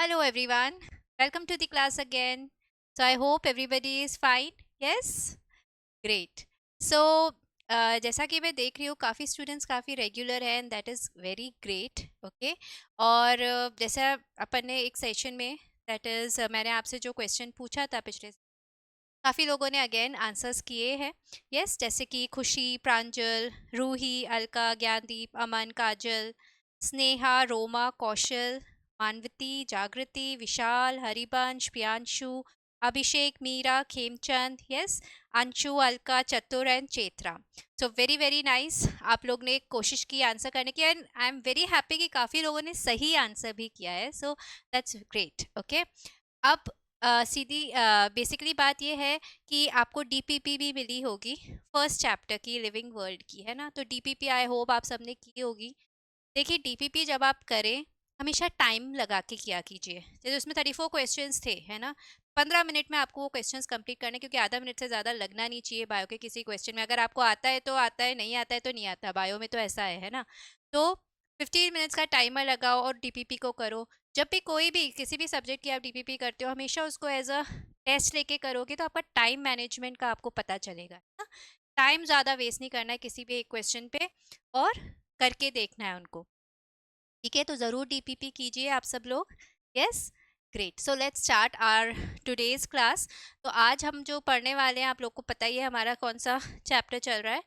Hello everyone. Welcome to the class again. So I hope everybody is fine. Yes? Great. So जैसा कि मैं देख रही हूँ काफ़ी स्टूडेंट्स काफ़ी रेगुलर हैं and that is very great okay और जैसा अपन ने एक सेशन में दैट इज़ मैंने आपसे जो क्वेश्चन पूछा था पिछले काफ़ी लोगों ने अगेन आंसर्स किए हैं यस जैसे कि खुशी प्रांजल रूही अलका ज्ञानदीप अमन काजल Sneha Roma Kaushal Manvati Jagriti Vishal Harivansh Priyanshu Abhishek Meera Khemchand yes Anshu Alka Chatur and Chetra so very very nice आप लोग ने कोशिश की आंसर करने की and I am very happy कि काफ़ी लोगों ने सही आंसर भी किया है सो दैट्स ग्रेट ओके अब सीधी बेसिकली बात ये है कि आपको डीपीपी भी मिली होगी फर्स्ट चैप्टर की लिविंग वर्ल्ड की है ना तो डीपीपी आई होप आप सबने की होगी देखिए डीपीपी जब आप करें हमेशा टाइम लगा के किया कीजिए जैसे उसमें 34 क्वेश्चंस थे है ना 15 मिनट में आपको वो क्वेश्चंस कंप्लीट करने क्योंकि आधा मिनट से ज़्यादा लगना नहीं चाहिए बायो के किसी क्वेश्चन में अगर आपको आता है तो आता है नहीं आता है तो नहीं आता बायो में तो ऐसा है ना तो 15 मिनट्स का टाइमर लगाओ और डीपीपी को करो जब भी कोई भी किसी भी सब्जेक्ट की आप डीपीपी करते हो हमेशा उसको एज अ टेस्ट लेके करोगे तो आपका टाइम मैनेजमेंट का आपको पता चलेगा है ना टाइम ज़्यादा वेस्ट नहीं करना है किसी भी एक क्वेश्चन पे और करके देखना है उनको ठीक है तो ज़रूर डीपीपी कीजिए आप सब लोग yes great so let's start our today's class तो आज हम जो पढ़ने वाले हैं आप लोग को पता ही है हमारा कौन सा चैप्टर चल रहा है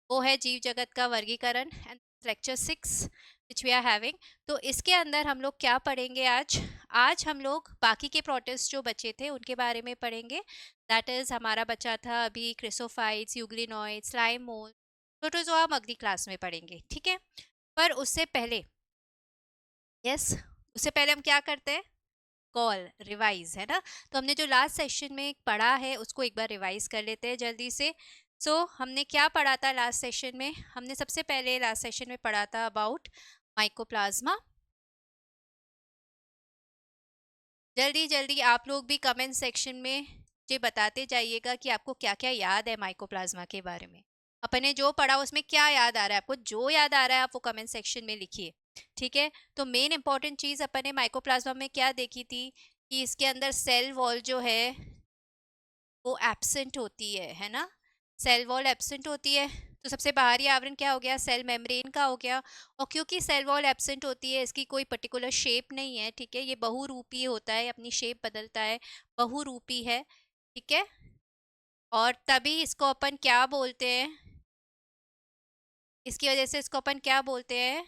वो है जीव जगत का वर्गीकरण and lecture 6 which we are having तो इसके अंदर हम लोग क्या पढ़ेंगे आज आज हम लोग बाकी के प्रोटिस्ट जो बचे थे उनके बारे में पढ़ेंगे दैट इज़ हमारा बचा था अभी क्रिसोफाइट्स यूग्लिनॉइड्स स्लाइम मोल्ड प्रोटोजोआ हम अगली क्लास में पढ़ेंगे ठीक है पर उससे पहले यस उससे पहले हम क्या करते हैं कॉल रिवाइज है ना तो हमने जो लास्ट सेशन में पढ़ा है उसको एक बार रिवाइज कर लेते हैं जल्दी से हमने क्या पढ़ा था लास्ट सेशन में हमने सबसे पहले लास्ट सेशन में पढ़ा था अबाउट माइकोप्लाज्मा जल्दी जल्दी आप लोग भी कमेंट सेक्शन में मुझे बताते जाइएगा कि आपको क्या क्या याद है माइकोप्लाज्मा के बारे में अपने जो पढ़ा उसमें क्या याद आ रहा है आपको जो याद आ रहा है आप वो कमेंट सेक्शन में लिखिए ठीक है तो मेन इंपॉर्टेंट चीज़ अपन ने माइकोप्लाज्मा में क्या देखी थी कि इसके अंदर सेल वॉल जो है वो एब्सेंट होती है ना सेल वॉल एब्सेंट होती है तो सबसे बाहरी आवरण क्या हो गया सेल मेम्ब्रेन का हो गया और क्योंकि सेल वॉल एब्सेंट होती है इसकी कोई पर्टिकुलर शेप नहीं है ठीक है ये बहुरूपी होता है अपनी शेप बदलता है बहुरूपी है ठीक है और तभी इसको अपन क्या बोलते हैं इसकी वजह से इसको अपन क्या बोलते हैं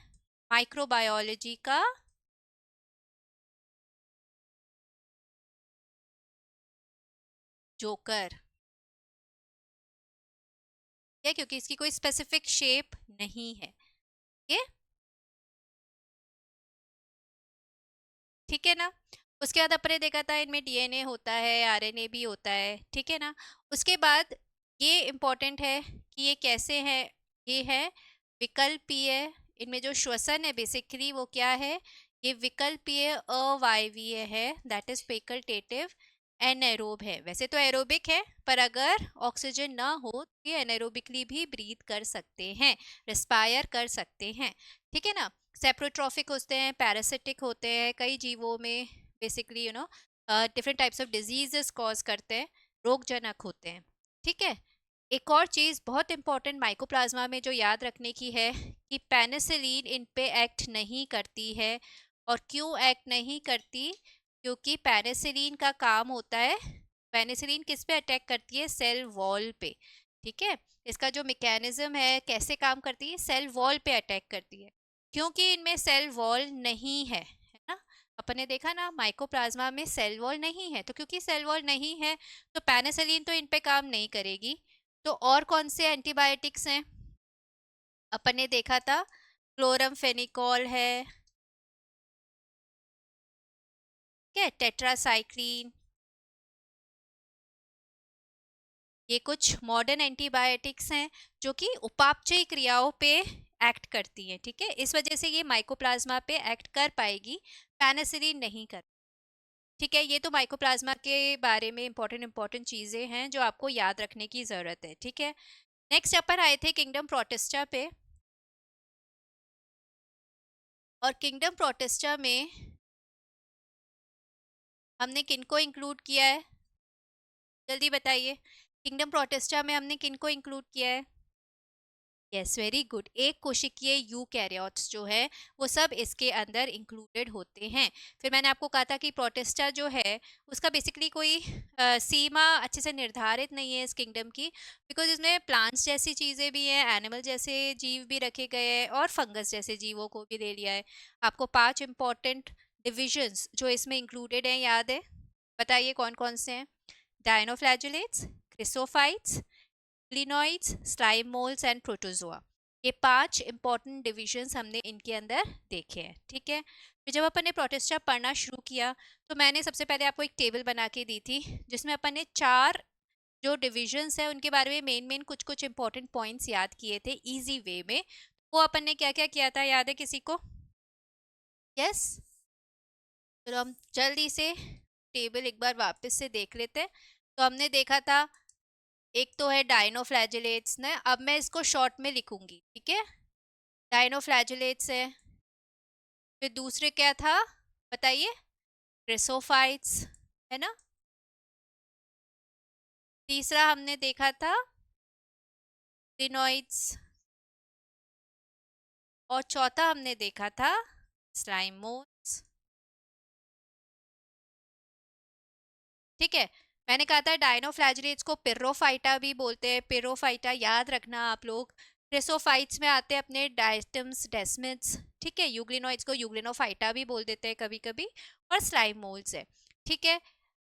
माइक्रोबायोलॉजी का जोकर है क्योंकि इसकी कोई स्पेसिफिक शेप नहीं है ये ठीक है ना उसके बाद अपने देखा था इनमें डीएनए होता है आरएनए भी होता है ठीक है ना उसके बाद ये इम्पोर्टेंट है कि ये कैसे है ये है विकल्पीय इनमें जो श्वसन है बेसिकली वो क्या है ये विकल्पीय अवायवीय है दैट इज फेकल्टेटिव एनएरोब है वैसे तो एरोबिक है पर अगर ऑक्सीजन ना हो तो ये एनएरोबिकली भी ब्रीथ कर सकते हैं रिस्पायर कर सकते हैं ठीक है ना सेप्रोट्रॉफिक होते हैं पैरासिटिक होते हैं कई जीवों में basically different types of diseases cause करते हैं रोगजनक होते हैं ठीक है एक और चीज़ बहुत इंपॉर्टेंट माइकोप्लाज्मा में जो याद रखने की है कि पेनिसिलिन इन पे एक्ट नहीं करती है और क्यों एक्ट नहीं करती क्योंकि पेनिसिलिन का काम होता है पेनिसिलिन किस पे अटैक करती है सेल वॉल पे ठीक है इसका जो मैकेनिज्म है कैसे काम करती है सेल वॉल पे अटैक करती है क्योंकि इनमें सेल वॉल नहीं है ना अपन ने देखा ना माइकोप्लाज्मा में सेल वॉल नहीं है तो क्योंकि सेल वॉल नहीं है तो पेनिसिलिन तो इन पे काम नहीं करेगी तो और कौन से एंटीबायोटिक्स हैं अपन ने देखा था क्लोरमफेनिकॉल है क्या टेट्रासाइक्लिन ये कुछ मॉडर्न एंटीबायोटिक्स हैं जो कि उपापचयी क्रियाओं पे एक्ट करती हैं ठीक है इस वजह से ये माइकोप्लाज्मा पे एक्ट कर पाएगी पेनिसिलिन नहीं कर ठीक है ये तो माइकोप्लाज्मा के बारे में इंपॉर्टेंट चीज़ें हैं जो आपको याद रखने की ज़रूरत है ठीक है नेक्स्ट अपन आए थे किंगडम प्रोटिस्टा पे और किंगडम प्रोटिस्टा में हमने किनको इंक्लूड किया है, जल्दी बताइए। किंगडम प्रोटिस्टा में हमने किनको इंक्लूड किया है? Yes, very good. एक कोशिकीय यूकैरियोट्स जो है वो सब इसके अंदर इंक्लूडेड होते हैं। फिर मैंने आपको कहा था कि प्रोटिस्टा जो है उसका बेसिकली कोई सीमा अच्छे से निर्धारित नहीं है इस किंगडम की, बिकॉज इसमें प्लांट्स जैसी चीज़ें भी हैं, एनिमल जैसे जीव भी रखे गए हैं और फंगस जैसे जीवों को भी ले लिया है। आपको 5 इंपॉर्टेंट डिविजन्स जो इसमें इंक्लूडेड हैं याद है? बताइए कौन कौन से हैं? डायनोफ्लैजुलेट्स, क्रिसोफाइट्स, लिनोइड्स, स्लाइम मोल्ड्स एंड प्रोटोजोआ। ये 5 इंपॉर्टेंट डिविजन्स हमने इनके अंदर देखे हैं, ठीक है। फिर जब अपन ने प्रोटिस्टा पढ़ना शुरू किया तो मैंने सबसे पहले आपको एक टेबल बना के दी थी जिसमें अपन ने 4 जो डिविजन्स है उनके बारे में मेन मेन कुछ कुछ इंपॉर्टेंट पॉइंट्स याद किए थे इजी वे में। वो अपन ने क्या क्या किया था याद है किसी को? यस, चलो हम जल्दी से टेबल एक बार वापस से देख लेते हैं। तो हमने देखा था एक तो है डायनोफ्लैजिलेट्स ने, अब मैं इसको शॉर्ट में लिखूंगी, ठीक है। डायनोफ्लैजिलेट्स है। फिर दूसरे क्या था बताइए? क्रिसोफाइट्स है ना। तीसरा हमने देखा था लिनोइड्स, और चौथा हमने देखा था स्लाइमोस, ठीक है। मैंने कहा था डायनोफ्लैजिलेट्स को पिर्रोफाइटा भी बोलते हैं, पिर्रोफाइटा याद रखना आप लोग। क्रिसोफाइट्स में आते हैं अपने डायटम्स डेस्मिड्स, ठीक है। यूग्लिनोइड्स को यूग्लिनोफाइटा भी बोल देते हैं कभी कभी, और स्लाइम मोल्ड्स है, ठीक है।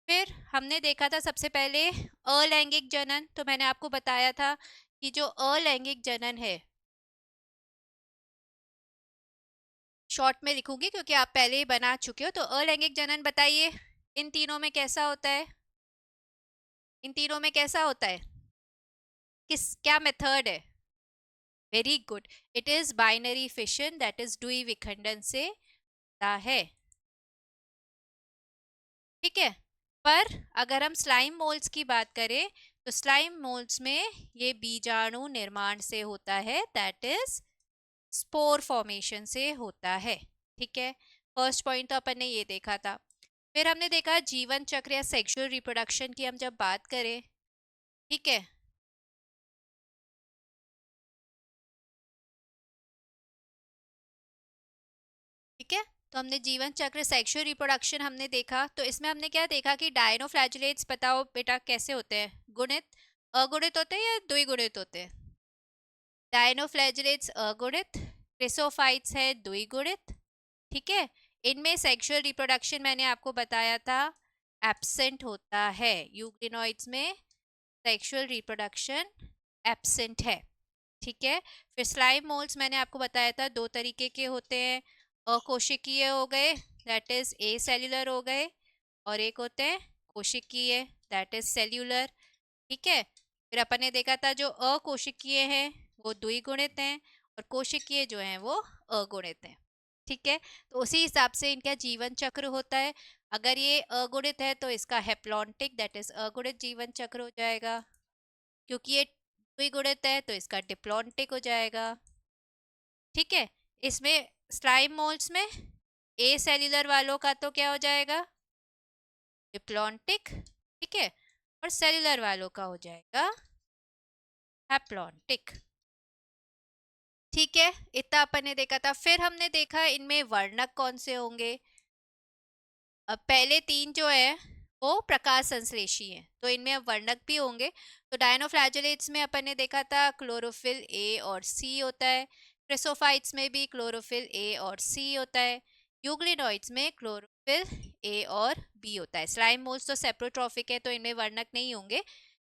फिर हमने देखा था सबसे पहले अलैंगिक जनन। तो मैंने आपको बताया था कि जो अलैंगिक जनन है, शॉर्ट में लिखूंगी क्योंकि आप पहले ही बना चुके हो। तो अलैंगिक जनन बताइए इन तीनों में कैसा होता है? इन तीनों में कैसा होता है? किस क्या मेथड है? Very good, it is binary fission, that is द्विविखंडन से होता है, ठीक है। पर अगर हम स्लाइम मोल्ड्स की बात करें तो स्लाइम मोल्ड्स में ये बीजाणु निर्माण से होता है, दैट इज स्पोर फॉर्मेशन से होता है, ठीक है। फर्स्ट पॉइंट तो अपन ने ये देखा था। फिर हमने देखा जीवन चक्र या सेक्सुअल रिप्रोडक्शन की हम जब बात करें, ठीक है। ठीक है, तो हमने जीवन चक्र सेक्सुअल रिप्रोडक्शन हमने देखा। तो इसमें हमने क्या देखा कि डायनोफ्लैजिलेट्स बताओ बेटा कैसे होते हैं? गुणित, अगुणित होते हैं या द्विगुणित होते हैं? डायनोफ्लैजिलेट्स अगुणित, क्रिसोफाइट्स है द्विगुणित, ठीक है। इनमें सेक्सुअल रिप्रोडक्शन मैंने आपको बताया था एब्सेंट होता है, यूग्लिनोइड्स में सेक्सुअल रिप्रोडक्शन एब्सेंट है, ठीक है। फिर स्लाइम मोल्ड्स मैंने आपको बताया था दो तरीके के होते हैं, अकोशिकीय हो गए दैट इज ए सेल्यूलर हो गए, और एक होते हैं कोशिकीय दैट इज सेल्यूलर, ठीक है। फिर अपन ने देखा था जो अकोशिकीय हैं वो द्विगुणित हैं और कोशिकीय जो हैं वो अगुणित हैं, ठीक है। तो उसी हिसाब से इनका जीवन चक्र होता है। अगर ये अगुणित है तो इसका हेप्लॉन्टिक दैट इज अगुणित जीवन चक्र हो जाएगा, क्योंकि ये द्विगुणित है तो इसका डिप्लॉन्टिक हो जाएगा, ठीक है। इसमें स्लाइम मोल्ड्स में ए सेल्यूलर वालों का तो क्या हो जाएगा? डिप्लॉन्टिक, ठीक है। और सेल्यूलर वालों का हो जाएगा हैप्लॉन्टिक, ठीक है। इतना अपन ने देखा था। फिर हमने देखा इनमें वर्णक कौन से होंगे। अब पहले तीन जो है वो प्रकाश संश्लेषी हैं, तो इनमें अब वर्णक भी होंगे। तो डायनोफ्लैजिलेट्स में अपन ने देखा था क्लोरोफिल ए और सी होता है, क्रिसोफाइट्स में भी क्लोरोफिल ए और सी होता है, यूग्लिनोइड्स में क्लोरोफिल ए और बी होता है। स्लाइम मोल्ड्स तो सेप्रोट्रॉफिक है तो इनमें वर्णक नहीं होंगे,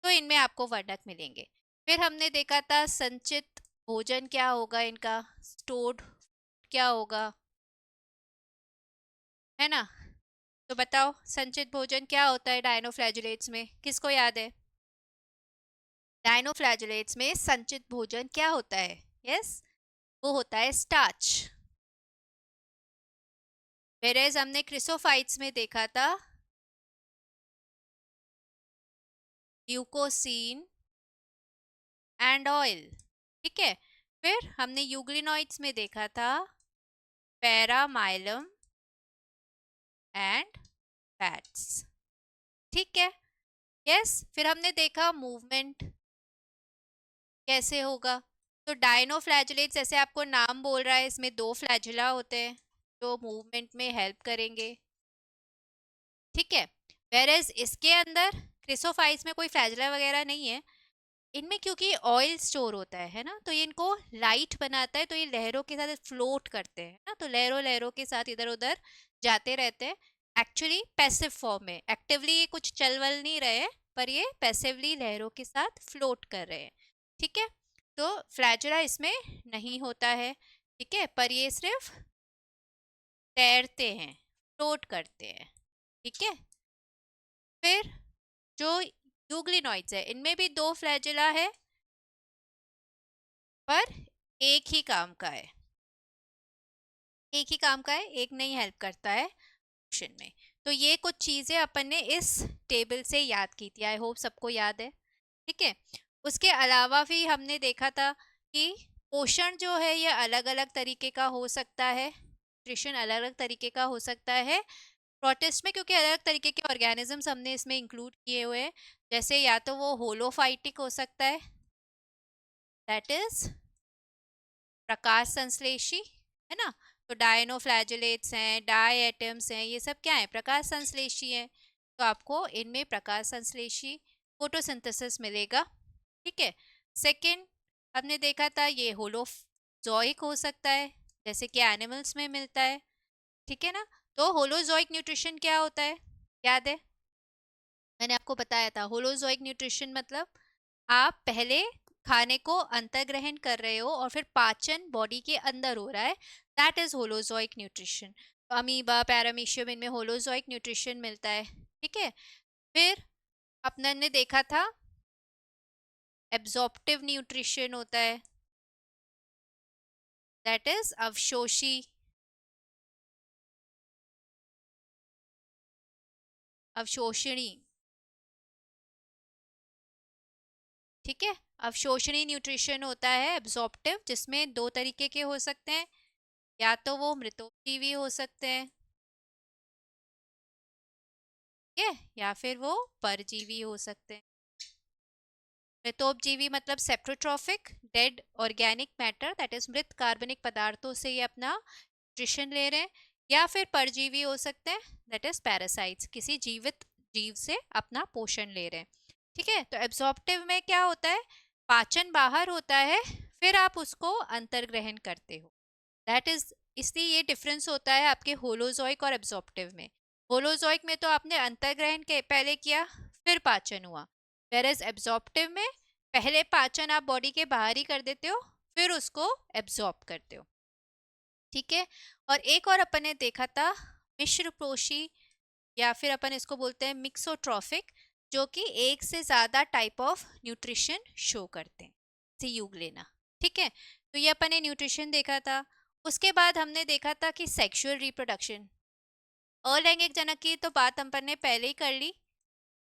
तो इनमें आपको वर्णक मिलेंगे। फिर हमने देखा था संचित भोजन क्या होगा इनका, स्टोर्ड क्या होगा, है ना। तो बताओ संचित भोजन क्या होता है डायनोफ्लैजुलेट्स में, किसको याद है? डायनोफ्लैजुलेट्स में संचित भोजन क्या होता है? यस, वो होता है स्टार्च। वेरेज हमने क्रिसोफाइट्स में देखा था ल्यूकोसीन एंड ऑयल, ठीक है। फिर हमने यूग्लिनोइड्स में देखा था पैरामाइलम एंड फैट्स। ठीक है, यस। फिर हमने देखा मूवमेंट कैसे होगा। तो डायनोफ्लैजिलेट जैसे आपको नाम बोल रहा है, इसमें दो फ्लैजिला होते हैं जो मूवमेंट में हेल्प करेंगे। ठीक है, वेरेज इसके अंदर क्रिसोफाइट्स में कोई फ्लैजिला वगैरह नहीं है। इनमें क्योंकि ऑयल स्टोर होता है ना, तो ये इनको लाइट बनाता है, तो ये लहरों के साथ फ्लोट करते हैं ना, तो लहरों लहरों के साथ इधर उधर जाते रहते हैं। एक्चुअली पैसिव फॉर्म में, एक्टिवली ये कुछ चल वल नहीं रहे हैं, पर ये पैसिवली लहरों के साथ फ्लोट कर रहे हैं। ठीक है, तो फ्लैजिला इसमें नहीं होता है। ठीक है, पर ये सिर्फ तैरते हैं, फ्लोट करते हैं। ठीक है, फिर जो यूग्लिनॉइड्स है, इनमें भी दो फ्लैजिला है, पर एक ही काम का है, एक ही काम का है, एक नहीं हेल्प करता है ऑप्शन में। तो ये कुछ चीज़ें अपन ने इस टेबल से याद की थी, आई होप सबको याद है। ठीक है, उसके अलावा भी हमने देखा था कि पोषण जो है ये अलग अलग तरीके का हो सकता है, न्यूट्रिशन अलग अलग तरीके का हो सकता है प्रोटिस्ट में, क्योंकि अलग अलग तरीके के ऑर्गेनिजम्स हमने इसमें इंक्लूड किए हुए हैं। जैसे या तो वो होलोफाइटिक हो सकता है, दैट इज प्रकाश संश्लेषी, है ना। तो डायनोफ्लैजिलेट्स हैं, डायएटम्स हैं, ये सब क्या है, प्रकाश संश्लेषी हैं। तो आपको इनमें प्रकाश संश्लेषी फोटोसिंथेसिस मिलेगा। ठीक है, सेकंड हमने देखा था ये होलोजोइक हो सकता है, जैसे कि एनिमल्स में मिलता है। ठीक है ना, तो होलोजोइक न्यूट्रिशन क्या होता है, याद है, मैंने आपको बताया था। होलोजोइक न्यूट्रिशन मतलब आप पहले खाने को अंतर्ग्रहण कर रहे हो और फिर पाचन बॉडी के अंदर हो रहा है, that is holozoic nutrition. Amoeba, paramecium, इनमें होलोजोइक न्यूट्रिशन मिलता है। ठीक है, फिर अपने ने देखा था एब्जॉर्प्टिव न्यूट्रिशन होता है, दैट इज अवशोषी, अवशोषणी। ठीक है, अवशोषणी न्यूट्रिशन होता है एब्जॉर्प्टिव, जिसमें दो तरीके के हो सकते हैं, या तो वो मृतोपजीवी हो सकते हैं, ठीक है, या फिर वो परजीवी हो सकते हैं। मृतोपजीवी मतलब saprotrophic, dead organic matter, that is मृत कार्बनिक पदार्थों से ये अपना न्यूट्रिशन ले रहे हैं। या फिर परजीवी हो सकते हैं, दैट इज पैरासाइट्स, किसी जीवित जीव से अपना पोषण ले रहे हैं। ठीक है, तो एब्जॉर्प्टिव में क्या होता है, पाचन बाहर होता है, फिर आप उसको अंतर्ग्रहण करते हो, दैट इज, इसलिए ये डिफरेंस होता है आपके होलोजोइक और एब्जॉर्प्टिव में। होलोजोइक में तो आपने अंतर्ग्रहण के पहले किया, फिर पाचन हुआ, वेरएज एब्जॉर्प्टिव में पहले पाचन आप बॉडी के बाहर ही कर देते हो, फिर उसको एब्जॉर्ब करते हो। ठीक है, और एक और अपन ने देखा था मिश्र पोषी, या फिर अपन इसको बोलते हैं मिक्सोट्रॉफिक, जो कि एक से ज़्यादा टाइप ऑफ न्यूट्रिशन शो करते हैं, जैसे यूग्लेना। ठीक है, तो ये अपन ने न्यूट्रिशन देखा था। उसके बाद हमने देखा था कि सेक्सुअल रिप्रोडक्शन, अलैंगिक जनन की तो बात अपन ने पहले ही कर ली।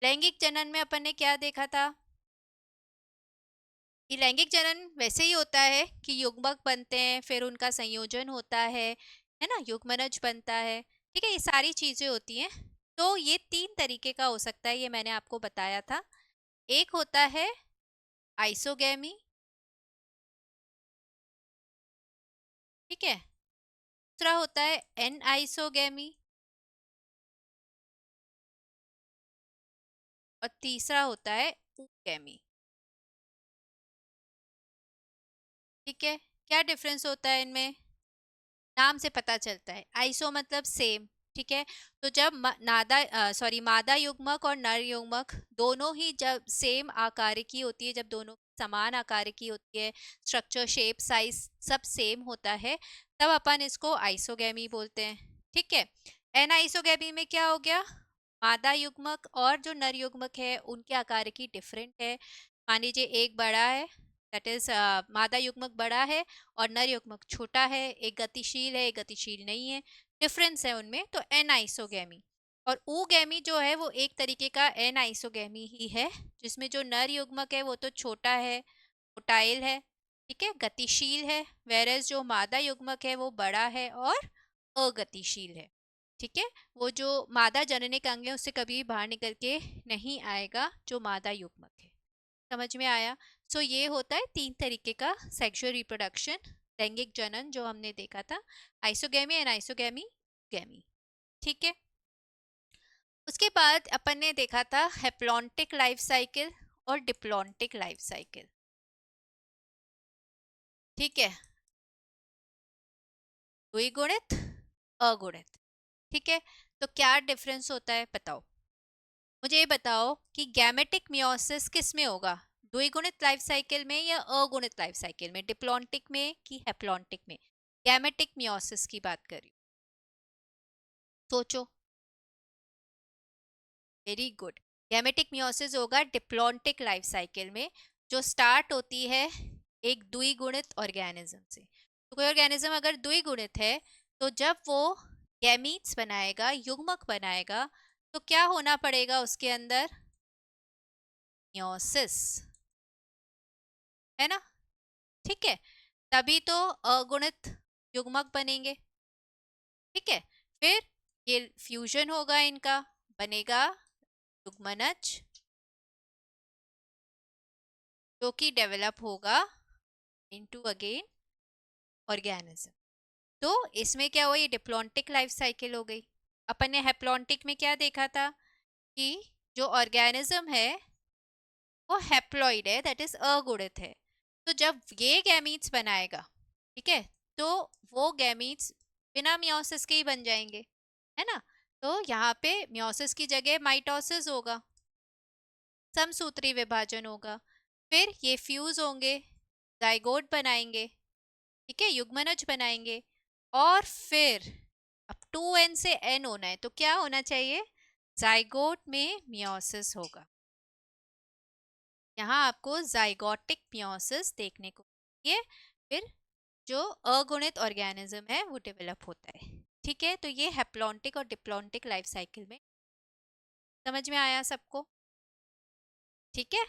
लैंगिक जनन में अपन ने क्या देखा था कि लैंगिक जनन वैसे ही होता है कि युग्मक बनते हैं, फिर उनका संयोजन होता है ना, युग्मनज बनता है। ठीक है, ये सारी चीज़ें होती हैं। तो ये तीन तरीके का हो सकता है, ये मैंने आपको बताया था। एक होता है आइसोगैमी, ठीक है, दूसरा होता है एन आइसोगैमी, और तीसरा होता है ऊगैमी। ठीक है, क्या डिफरेंस होता है इनमें, नाम से पता चलता है, आइसो मतलब सेम। ठीक है, तो जब मादा युग्मक और नर युग्मक दोनों ही जब सेम आकार की होती है, जब दोनों समान आकार की होती है, स्ट्रक्चर, शेप, साइज सब सेम होता है, तब अपन इसको आइसोगैमी बोलते हैं। ठीक है, एन आइसोगैमी में क्या हो गया, मादा युग्मक और जो नर युग्मक है उनके आकार की डिफरेंट है। मान लीजिए एक बड़ा है, दैट इज मादा युग्मक बड़ा है और नर युग्मक छोटा है, एक गतिशील है, एक गतिशील नहीं है, डिफरेंस है उनमें, तो एन आइसोगैमी। और ऊगैमी जो है वो एक तरीके का एन आइसोगैमी ही है, जिसमें जो नर युग्मक है वो तो छोटा है, मोटाइल है, ठीक है, गतिशील है, वेरेज जो मादा युग्मक है वो बड़ा है और अगतिशील है। ठीक है, वो जो मादा जननिक अंग है उससे कभी बाहर निकल के नहीं आएगा जो मादा युग्मक है। समझ में आया? सो ये होता है 3 तरीके का सेक्सुअल रिप्रोडक्शन, लैंगिक जनन जो हमने देखा था, आइसोगैमी एंड आइसोगैमी गैमी। ठीक है, उसके बाद अपन ने देखा था हेप्लॉन्टिक लाइफ साइकिल और डिप्लॉन्टिक लाइफ साइकिल। ठीक है, द्विगुणित, अगुणित। ठीक है, तो क्या डिफरेंस होता है बताओ मुझे। ये बताओ कि गैमेटिक मियोसिस किस में होगा, द्विगुणित लाइफ साइकिल में या अगुणित लाइफ साइकिल में, डिप्लॉन्टिक में कि हेप्लॉन्टिक में। गैमेटिक मियोसिस की बात करी, सोचो। वेरी गुड, गैमेटिक मियोसिस होगा डिप्लॉन्टिक लाइफ साइकिल में, जो स्टार्ट होती है एक द्विगुणित ऑर्गेनिज्म से। तो कोई ऑर्गेनिज्म अगर द्विगुणित है तो जब वो गैमीट्स बनाएगा, युग्मक बनाएगा, तो क्या होना पड़ेगा उसके अंदर, मियोसिस, है ना। ठीक है, तभी तो अगुणित युग्मक बनेंगे। ठीक है, फिर ये फ्यूजन होगा इनका, बनेगा युग्मनज, जो कि डेवलप होगा इनटू अगेन ऑर्गेनिज्म। तो इसमें क्या हुआ, ये डिप्लॉन्टिक लाइफ साइकिल हो गई। अपन ने हेप्लॉन्टिक में क्या देखा था कि जो ऑर्गेनिज्म है वो हैप्लॉइड है, दैट इज अगुणित है। तो जब ये गैमीट्स बनाएगा, ठीक है, तो वो गैमीट्स बिना मियोसिस के ही बन जाएंगे, है ना। तो यहाँ पे मियोसिस की जगह माइटोसिस होगा, समसूत्री विभाजन होगा, फिर ये फ्यूज होंगे, जाइगोट बनाएंगे, ठीक है, युग्मनज बनाएंगे, और फिर अब 2n से n होना है तो क्या होना चाहिए, जाइगोट में मियोसिस होगा। यहाँ आपको जाइगोटिक मियोसिस देखने को मिलती है, फिर जो अगुणित ऑर्गेनिज्म है वो डेवलप होता है। ठीक है, तो ये हेप्लॉन्टिक और डिप्लॉन्टिक लाइफ साइकिल में, समझ में आया सबको। ठीक है,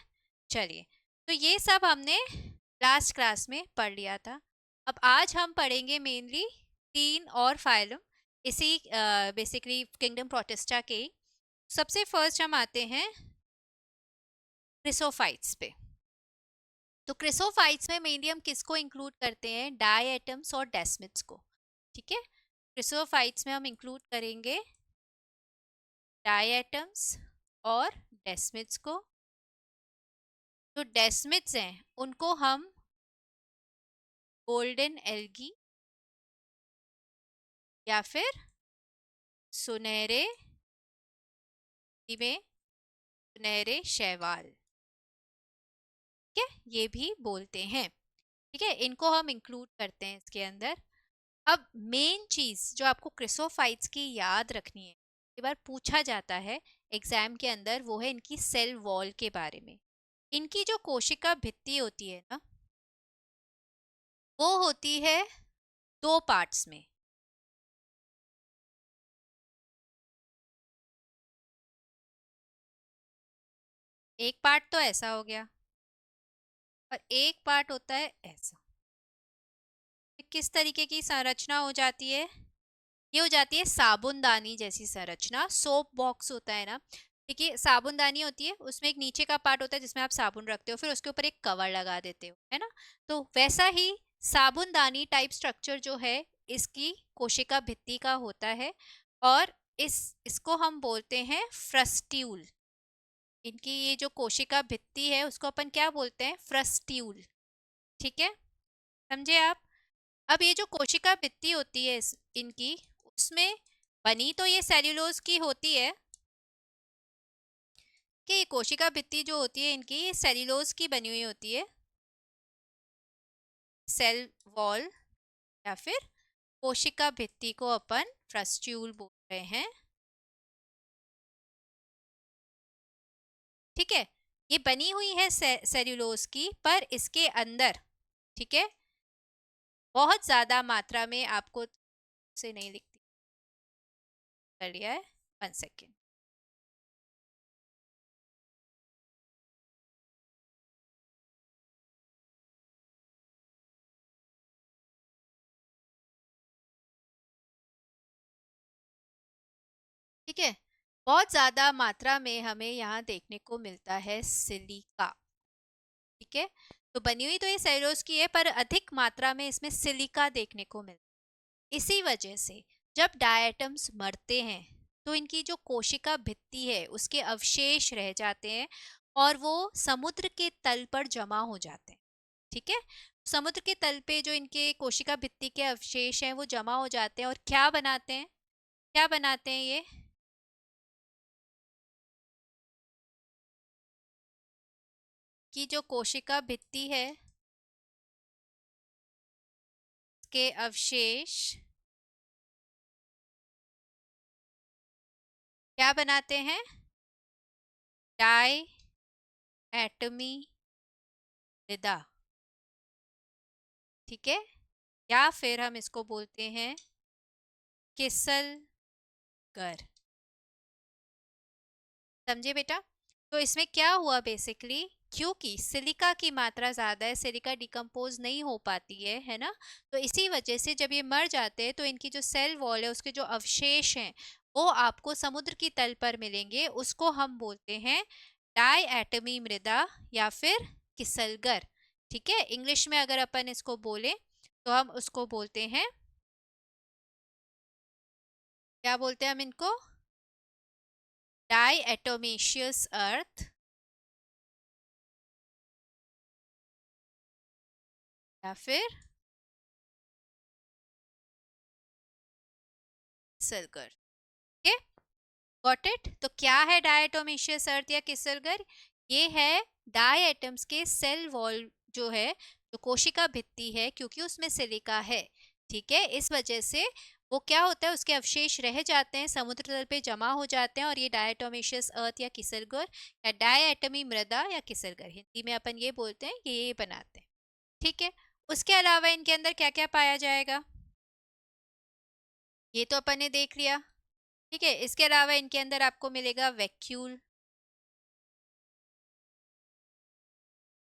चलिए, तो ये सब हमने लास्ट क्लास में पढ़ लिया था। अब आज हम पढ़ेंगे मेनली 3 और फाइलम, इसी बेसिकली किंगडम प्रोटिस्टा के। सबसे फर्स्ट हम आते हैं क्रिसोफाइट्स पे। तो क्रिसोफाइट्स में मेनली हम किसको इंक्लूड करते हैं, डायएटम्स और डेस्मिड्स को। ठीक है, क्रिसोफाइट्स में हम इंक्लूड करेंगे डायएटम्स और डेस्मिड्स को। जो डेस्मिड्स हैं उनको हम गोल्डन एल्गी या फिर सुनहरे में सुनहरे शैवाल, ठीक है, ये भी बोलते हैं। ठीक है, इनको हम इंक्लूड करते हैं इसके अंदर। अब मेन चीज जो आपको क्रिसोफाइट्स की याद रखनी है, कई बार पूछा जाता है एग्जाम के अंदर, वो है इनकी सेल वॉल के बारे में। इनकी जो कोशिका भित्ति होती है ना, वो होती है 2 पार्ट्स में। एक पार्ट तो ऐसा हो गया और एक पार्ट होता है ऐसा। किस तरीके की संरचना हो जाती है, ये हो जाती है साबुनदानी जैसी संरचना, सोप बॉक्स होता है ना। देखिए साबुनदानी होती है, उसमें एक नीचे का पार्ट होता है जिसमें आप साबुन रखते हो, फिर उसके ऊपर एक कवर लगा देते हो, है ना। तो वैसा ही साबुनदानी टाइप स्ट्रक्चर जो है इसकी कोशिका भित्ति का होता है, और इसको हम बोलते हैं फ्रस्ट्यूल। इनकी ये जो कोशिका भित्ति है उसको अपन क्या बोलते हैं, फ्रस्ट्यूल। ठीक है, समझे आप। अब ये जो कोशिका भित्ति होती है इनकी, उसमें बनी तो ये सेल्यूलोज की होती है, कि ये कोशिका भित्ति जो होती है इनकी, ये सेल्यूलोज की बनी हुई होती है, सेल वॉल या फिर कोशिका भित्ति को अपन फ्रस्ट्यूल बोल रहे हैं। ठीक है, ये बनी हुई है सेल्यूलोज की, पर इसके अंदर, ठीक है, बहुत ज्यादा मात्रा में आपको से नहीं लिखती, कर लिया है, 1 सेकेंड। ठीक है। बहुत ज्यादा मात्रा में हमें यहाँ देखने को मिलता है सिलिका। ठीक है, तो बनी हुई तो ये सेल्यूलोज की है, पर अधिक मात्रा में इसमें सिलिका देखने को मिलता है। इसी वजह से जब डायटम्स मरते हैं तो इनकी जो कोशिका भित्ति है उसके अवशेष रह जाते हैं और वो समुद्र के तल पर जमा हो जाते हैं। ठीक है, समुद्र के तल पे जो इनके कोशिका भित्ति के अवशेष हैं वो जमा हो जाते हैं और क्या बनाते हैं, क्या बनाते हैं ये, कि जो कोशिका भित्ति है के अवशेष क्या बनाते हैं, डाई एटमी मृदा। ठीक है, या फिर हम इसको बोलते हैं किसल गर। समझे बेटा? तो इसमें क्या हुआ बेसिकली, क्योंकि सिलिका की मात्रा ज़्यादा है, सिलिका डिकम्पोज नहीं हो पाती है ना, तो इसी वजह से जब ये मर जाते हैं तो इनकी जो सेल वॉल है उसके जो अवशेष हैं वो आपको समुद्र की तल पर मिलेंगे। उसको हम बोलते हैं डाई एटमी मृदा या फिर किसलगर। ठीक है, इंग्लिश में अगर अपन इसको बोले तो हम उसको बोलते हैं, क्या बोलते हैं हम इनको, डाई एटोमेशियस अर्थ या फिर किसलगर। Okay, got it? तो क्या है डायटोमेशियस अर्थ या किसलगर? ये है डाई एटम्स के सेल वॉल जो है, जो कोशिका भित्ति है, क्योंकि उसमें सिलिका है। ठीक है, इस वजह से वो क्या होता है, उसके अवशेष रह जाते हैं, समुद्र तल पे जमा हो जाते हैं और ये डायटोमेशियस अर्थ या किसलगर या डाई एटमी मृदा या किसलगर, हिंदी में अपन ये बोलते हैं, ये बनाते हैं। ठीक है, उसके अलावा इनके अंदर क्या क्या पाया जाएगा, ये तो अपन ने देख लिया। ठीक है, इसके अलावा इनके अंदर आपको मिलेगा वैक्यूल।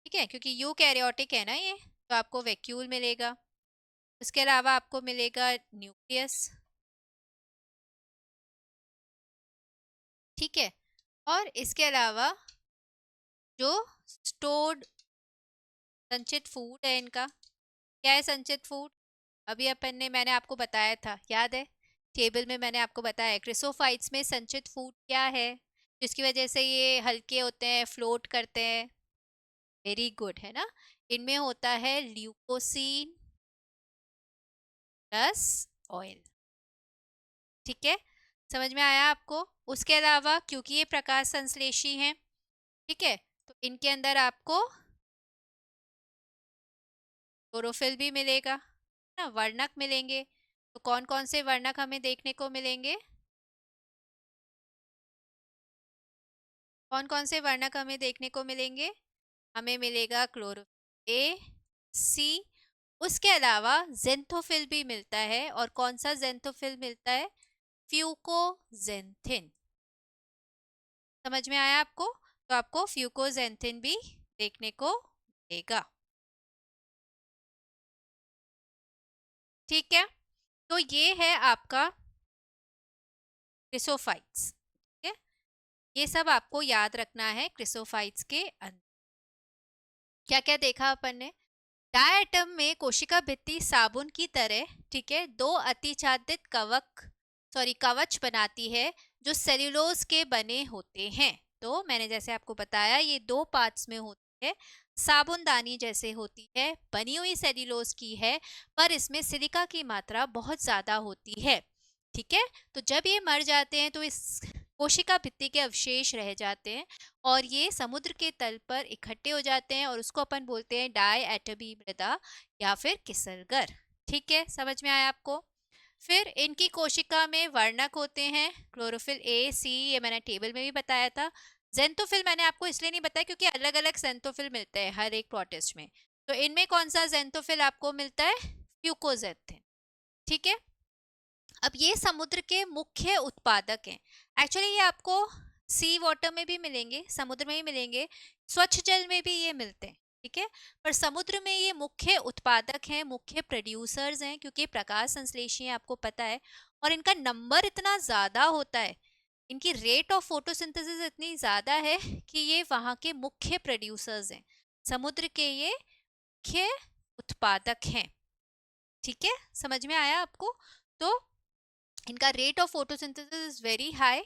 ठीक है, क्योंकि यूकैरियोटिक है ना ये, तो आपको वैक्यूल मिलेगा। उसके अलावा आपको मिलेगा न्यूक्लियस। ठीक है, और इसके अलावा जो स्टोर्ड संचित फूड है इनका, क्या है संचित फूड, अभी अपन ने, मैंने आपको बताया था, याद है, टेबल में मैंने आपको बताया क्रिसोफाइट्स में संचित फूड क्या है, जिसकी वजह से ये हल्के होते हैं, फ्लोट करते हैं। वेरी गुड, है ना? इनमें होता है ल्यूकोसीन प्लस ऑयल। ठीक है, समझ में आया आपको? उसके अलावा क्योंकि ये प्रकाश संश्लेषी हैं, ठीक है, तो इनके अंदर आपको क्लोरोफिल भी मिलेगा ना, वर्णक मिलेंगे। तो कौन कौन से वर्णक हमें देखने को मिलेंगे, कौन कौन से वर्णक हमें देखने को मिलेंगे, हमें मिलेगा क्लोरोफिल ए, सी, उसके अलावा जेंथोफिल भी मिलता है। और कौन सा जेंथोफिल मिलता है, फ्यूकोजेंथिन। समझ में आया आपको? तो आपको फ्यूकोजेंथिन भी देखने को मिलेगा। ठीक है, तो ये है आपका क्रिसोफाइट्स। ठीक है, ये सब आपको याद रखना है क्रिसोफाइट्स के अंदर। क्या क्या देखा अपन ने, डायटम में कोशिका भित्ति साबुन की तरह, ठीक है, दो अतिछादित कवच बनाती है जो सेल्यूलोज के बने होते हैं। तो मैंने जैसे आपको बताया ये दो पार्ट्स में होती है, साबुनदानी जैसे होती है, बनी हुई सेल्यूलोज की है, पर इसमें सिलिका की मात्रा बहुत ज्यादा होती है। ठीक है, तो जब ये मर जाते हैं तो इस कोशिका भित्ति के अवशेष रह जाते हैं और ये समुद्र के तल पर इकट्ठे हो जाते हैं और उसको अपन बोलते हैं डाई एटमी मृदा या फिर किसलगर। ठीक है, समझ में आया आपको? फिर इनकी कोशिका में वर्णक होते हैं, क्लोरोफिल ए, सी, ये मैंने टेबल में भी बताया था। जेंथोफिल मैंने आपको इसलिए नहीं बताया क्योंकि अलग अलग जेंथोफिल मिलते हैं हर एक प्रोटिस्ट में। तो इनमें कौन सा जेंथोफिल आपको मिलता है, फ्यूकोजेंथिन। ठीक है, अब ये समुद्र के मुख्य उत्पादक हैं। एक्चुअली ये आपको सी वाटर में भी मिलेंगे, समुद्र में ही मिलेंगे, स्वच्छ जल में भी ये मिलते हैं। ठीक है, पर समुद्र में ये मुख्य उत्पादक हैं, मुख्य प्रोड्यूसर्स हैं, क्योंकि प्रकाश संश्लेषी हैं, आपको पता है, और इनका नंबर इतना ज्यादा होता है इनकी रेट ऑफ फोटोसिंथेसिस इतनी ज़्यादा है कि ये वहाँ के मुख्य प्रोड्यूसर्स हैं, समुद्र के ये मुख्य उत्पादक हैं। ठीक है, समझ में आया आपको? तो इनका rate of photosynthesis is very high,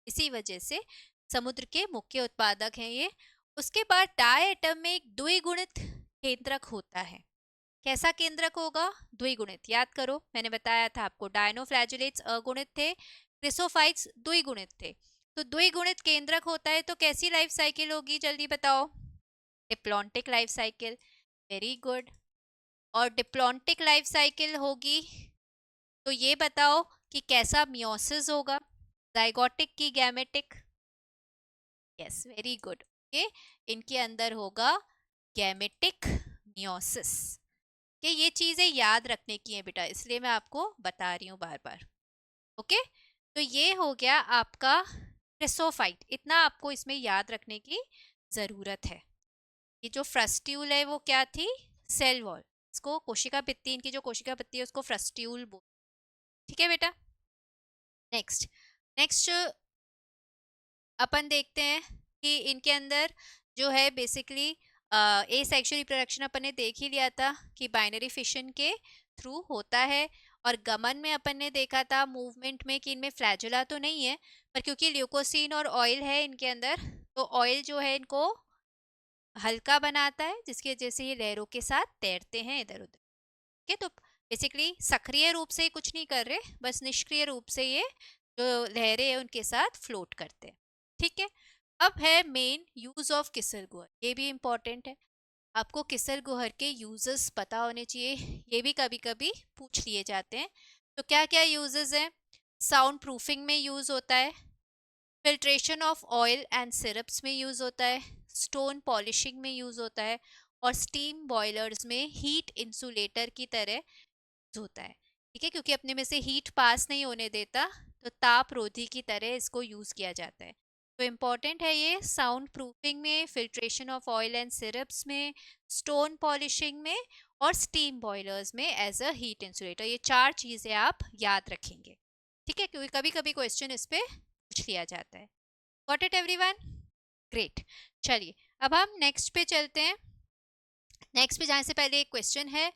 इसी वजह से समुद्र के मुख्य उत्पादक हैं ये। उसके बाद डायटम में एक द्विगुणित केंद्रक होता है। कैसा केंद्रक होगा? द्विगुणित। याद करो, मैंने बताया था आपको, डायनोफ्लैजुलेट्स अगुणित थे, क्रिसोफाइट्स द्विगुणित थे। तो द्विगुणित केंद्रक होता है तो कैसी लाइफ साइकिल होगी, जल्दी बताओ? Diplontic life cycle. Very good. और डिप्लॉन्टिक लाइफ साइकिल होगी तो ये बताओ कि कैसा मियोसिस होगा, जाइगोटिक की gametic? Yes, very good. Okay, इनके अंदर होगा गैमेटिक मियोसिस। कि ये चीजें याद रखने की हैं बेटा, इसलिए मैं आपको बता रही हूँ बार बार। ओके, तो ये हो गया आपका क्रिसोफाइट, इतना आपको इसमें याद रखने की जरूरत है। ये जो फ्रस्ट्यूल है वो क्या थी? Cell wall. इसको कोशिका भित्ति, इनकी जो कोशिका भित्ति है उसको फ्रस्ट्यूल बोल। ठीक है बेटा। नेक्स्ट नेक्स्ट अपन देखते हैं कि इनके अंदर जो है बेसिकली ए सेक्सुअल रिप्रोडक्शन अपन ने देख ही लिया था कि बाइनरी फिशन के थ्रू होता है। और गमन में अपन ने देखा था मूवमेंट में कि इनमें फ्लैजुला तो नहीं है, पर क्योंकि ल्यूकोसिन और ऑयल है इनके अंदर, तो ऑयल जो है इनको हल्का बनाता है, जिसकी वजह से ये लहरों के साथ तैरते हैं इधर उधर। ठीक है, तो बेसिकली सक्रिय रूप से कुछ नहीं कर रहे, बस निष्क्रिय रूप से ये जो लहरें हैं उनके साथ फ्लोट करते हैं। ठीक है, अब है मेन यूज ऑफ किसर गुहर, ये भी इंपॉर्टेंट है। आपको किसर गुहर के यूजेस पता होने चाहिए, ये भी कभी कभी पूछ लिए जाते हैं। तो क्या क्या यूजेस हैं? साउंड प्रूफिंग में यूज होता है, filtration of oil and syrups में यूज होता है, स्टोन पॉलिशिंग में यूज होता है, और स्टीम बॉयलर्स में हीट इंसुलेटर की तरह यूज होता है। ठीक है, क्योंकि अपने में से हीट पास नहीं होने देता, तो ताप रोधी की तरह इसको यूज किया जाता है। तो इम्पॉर्टेंट है ये, साउंड प्रूफिंग में, filtration of oil and syrups में, स्टोन पॉलिशिंग में, और स्टीम बॉयलर्स में एज अ हीट इंसुलेटर। ये चार चीजें आप याद रखेंगे। ठीक है, क्योंकि कभी कभी क्वेश्चन इस पे पूछ लिया जाता है। Got it everyone? ग्रेट। चलिए अब हम नेक्स्ट पे चलते हैं। नेक्स्ट पे जाने से पहले एक क्वेश्चन है,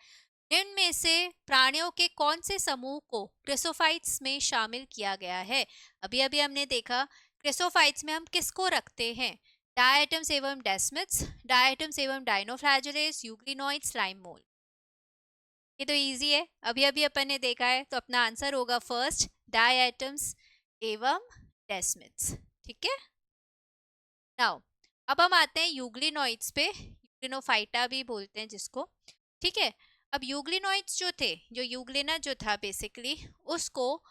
निम्न में से प्राणियों के कौन से समूह को क्रिसोफाइट्स में शामिल किया गया है? अभी अभी हमने देखा क्रिसोफाइट्स में हम किसको रखते हैं? डायटम्स एवं डेस्मिड्स, डायटम्स एवं डायनोफ्लैजुलेट्स, यूग्लिनोइड्स, स्लाइम मोल्ड। ये तो इजी है, अभी अभी अपन ने देखा है, तो अपना आंसर होगा फर्स्ट, डायटम्स एवं डेस्मिड्स। ठीक है, नाउ अब हम आते हैं यूग्लिनोइड्स पे, यूग्लिनोफाइटा भी बोलते हैं जिसको। ठीक है, अब यूग्लिनोइड्स जो थे, जो यूग्लिना जो था बेसिकली, उसको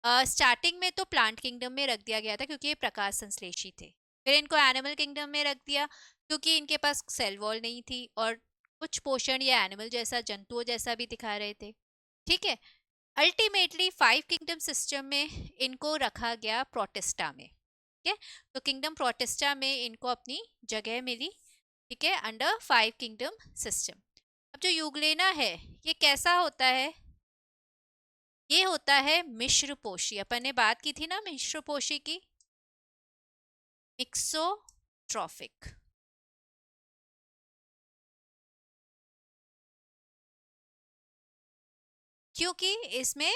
स्टार्टिंग में तो प्लांट किंगडम में रख दिया गया था क्योंकि ये प्रकाश संश्लेषी थे। फिर इनको एनिमल किंगडम में रख दिया क्योंकि इनके पास सेल वॉल नहीं थी और कुछ पोषण या एनिमल जैसा, जंतुओं जैसा भी दिखा रहे थे। ठीक है, अल्टीमेटली 5 किंगडम सिस्टम में इनको रखा गया प्रोटिस्टा में। ठीक है, तो किंगडम प्रोटिस्टा में इनको अपनी जगह मिली। ठीक है, अंडर 5 किंगडम सिस्टम। अब जो यूग्लेना है ये कैसा होता है? ये होता है मिश्र पोषी। अपन ने बात की थी ना मिश्र पोषी की, मिक्सोट्रॉफिक। क्योंकि इसमें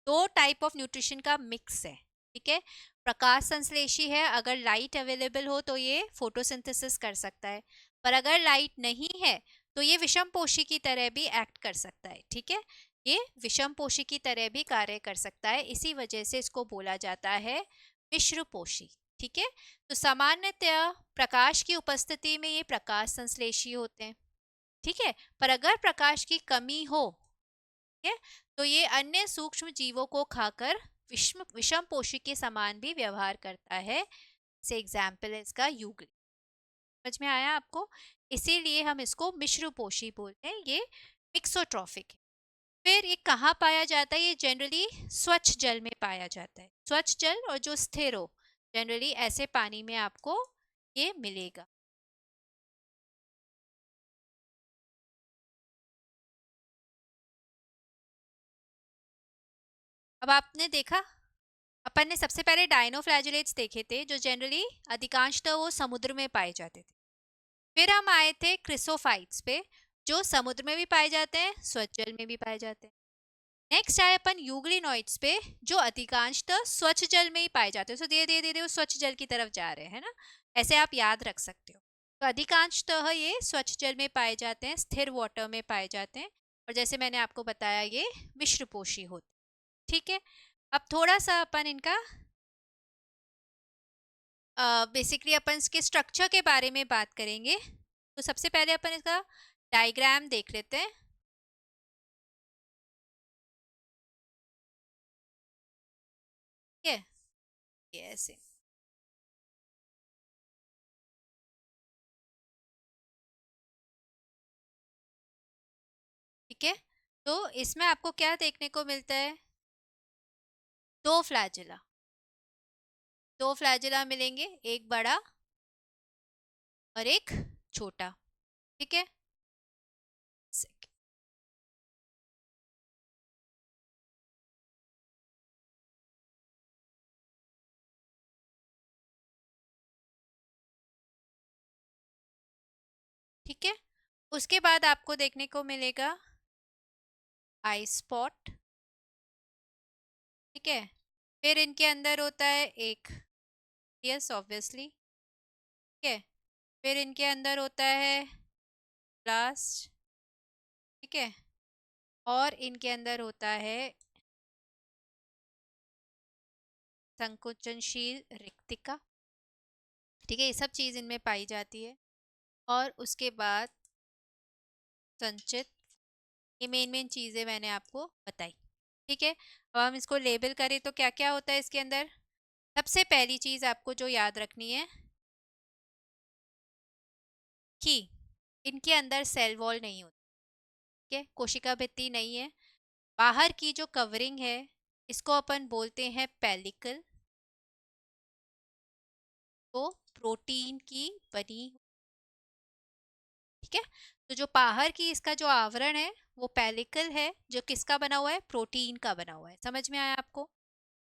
दो टाइप ऑफ न्यूट्रिशन का मिक्स है। ठीक है, प्रकाश संश्लेषी है, अगर लाइट अवेलेबल हो तो ये फोटोसिंथेसिस कर सकता है, पर अगर लाइट नहीं है तो ये विषम पोषी की तरह भी एक्ट कर सकता है। ठीक है, ये विषम पोषी की तरह भी कार्य कर सकता है, इसी वजह से इसको बोला जाता है मिश्र पोषी। ठीक है, तो सामान्यतया प्रकाश की उपस्थिति में ये प्रकाश संश्लेषी होते हैं। ठीक है, पर अगर प्रकाश की कमी हो, ठीक है, तो ये अन्य सूक्ष्म जीवों को खाकर विषम पोषी के समान भी व्यवहार करता है। से एग्जाम्पल है इसका यूग्लिन। समझ में आया आपको? इसीलिए हम इसको मिश्र पोषी बोलते हैं, ये मिक्सोट्रॉफिक है। फिर ये कहाँ पाया जाता है? ये जनरली स्वच्छ जल में पाया जाता है, स्वच्छ जल और जो स्थिर हो, जनरली ऐसे पानी में आपको ये मिलेगा। अब आपने देखा, अपन ने सबसे पहले डायनोफ्लैजिलेट्स देखे थे जो जनरली अधिकांशतः वो समुद्र में पाए जाते थे। फिर हम आए थे क्रिसोफाइट्स पे जो समुद्र में भी पाए जाते हैं, स्वच्छ जल में भी पाए जाते हैं। नेक्स्ट आए अपन यूग्लिनॉइड्स पे जो अधिकांशतः स्वच्छ जल में ही पाए जाते हैं। तो धीरे धीरे धीरे वो स्वच्छ जल की तरफ जा रहे हैं ना, ऐसे आप याद रख सकते हो। तो अधिकांशतः ये स्वच्छ जल में पाए जाते हैं, स्थिर वाटर में पाए जाते हैं, और जैसे मैंने आपको बताया ये मिश्रपोषी होते हैं। ठीक है, अब थोड़ा सा अपन इनका बेसिकली अपन इसके स्ट्रक्चर के बारे में बात करेंगे। तो सबसे पहले अपन इसका डायग्राम देख लेते हैं। ठीक है, ये ऐसे। ठीक है, तो इसमें आपको क्या देखने को मिलता है? दो फ्लैजिला, दो फ्लैजिला मिलेंगे, एक बड़ा और एक छोटा। ठीक है, ठीक है, उसके बाद आपको देखने को मिलेगा आई स्पॉट। ठीक है, फिर इनके अंदर होता है एक, यस ऑब्वियसली। ठीक है, फिर इनके अंदर होता है ब्लास्ट। ठीक है, और इनके अंदर होता है संकुचनशील रिक्तिका। ठीक है, ये सब चीज़ इनमें पाई जाती है। और उसके बाद संचित, ये मेन मेन चीज़ें मैंने आपको बताई। ठीक है, अब हम इसको लेबल करें तो क्या क्या होता है इसके अंदर। सबसे पहली चीज़ आपको जो याद रखनी है कि इनके अंदर सेल वॉल नहीं होती। ठीक है, कोशिका भित्ति नहीं है। बाहर की जो कवरिंग है इसको अपन बोलते हैं पेलिकल, तो प्रोटीन की बनी। ठीक है, तो जो बाहर की इसका जो आवरण है वो पेलिकल है, जो किसका बना हुआ है? प्रोटीन का बना हुआ है। समझ में आया आपको?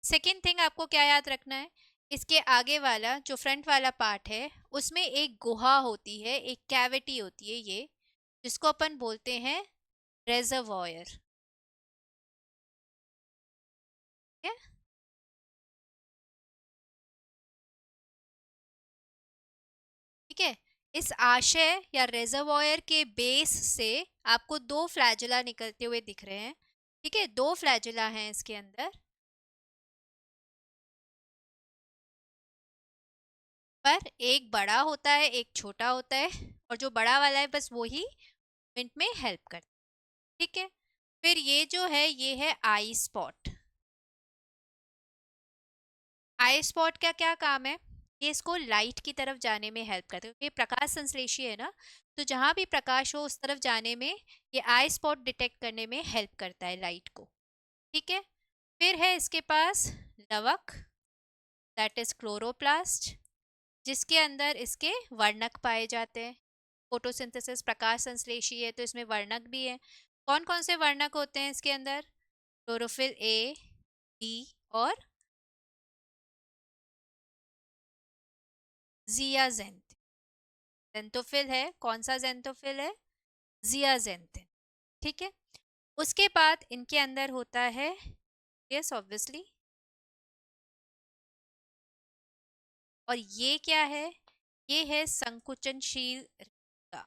सेकेंड थिंग आपको क्या याद रखना है, इसके आगे वाला जो फ्रंट वाला पार्ट है उसमें एक गुहा होती है, एक कैविटी होती है, ये जिसको अपन बोलते हैं रेजर्वॉयर। ठीक है, ठीक है, इस आशय या रेजर्वॉयर के बेस से आपको दो फ्लैजुला निकलते हुए दिख रहे हैं। ठीक है, दो फ्लैजुला हैं इसके अंदर, पर एक बड़ा होता है एक छोटा होता है, और जो बड़ा वाला है बस वो ही मूवमेंट में हेल्प करता है। ठीक है, फिर ये जो है ये है आई स्पॉट। आई स्पॉट का क्या काम है? ये इसको लाइट की तरफ जाने में हेल्प करता है, क्योंकि प्रकाश संश्लेषी है ना, तो जहाँ भी प्रकाश हो उस तरफ जाने में ये आई स्पॉट डिटेक्ट करने में हेल्प करता है लाइट को। ठीक है, फिर है इसके पास लवक, दैट इज क्लोरोप्लास्ट, जिसके अंदर इसके वर्णक पाए जाते हैं। फोटोसिंथेसिस प्रकाश संश्लेषी है तो इसमें वर्णक भी है। कौन कौन से वर्णक होते हैं इसके अंदर? क्लोरोफिल ए, बी और जियाजेंथ। जेंथोफिल है, कौन सा जेंथोफिल है? जियाजेंथिन। ठीक है, उसके बाद इनके अंदर होता है, यस ऑब्वियसली, और ये क्या है? ये है संकुचनशील रेखा,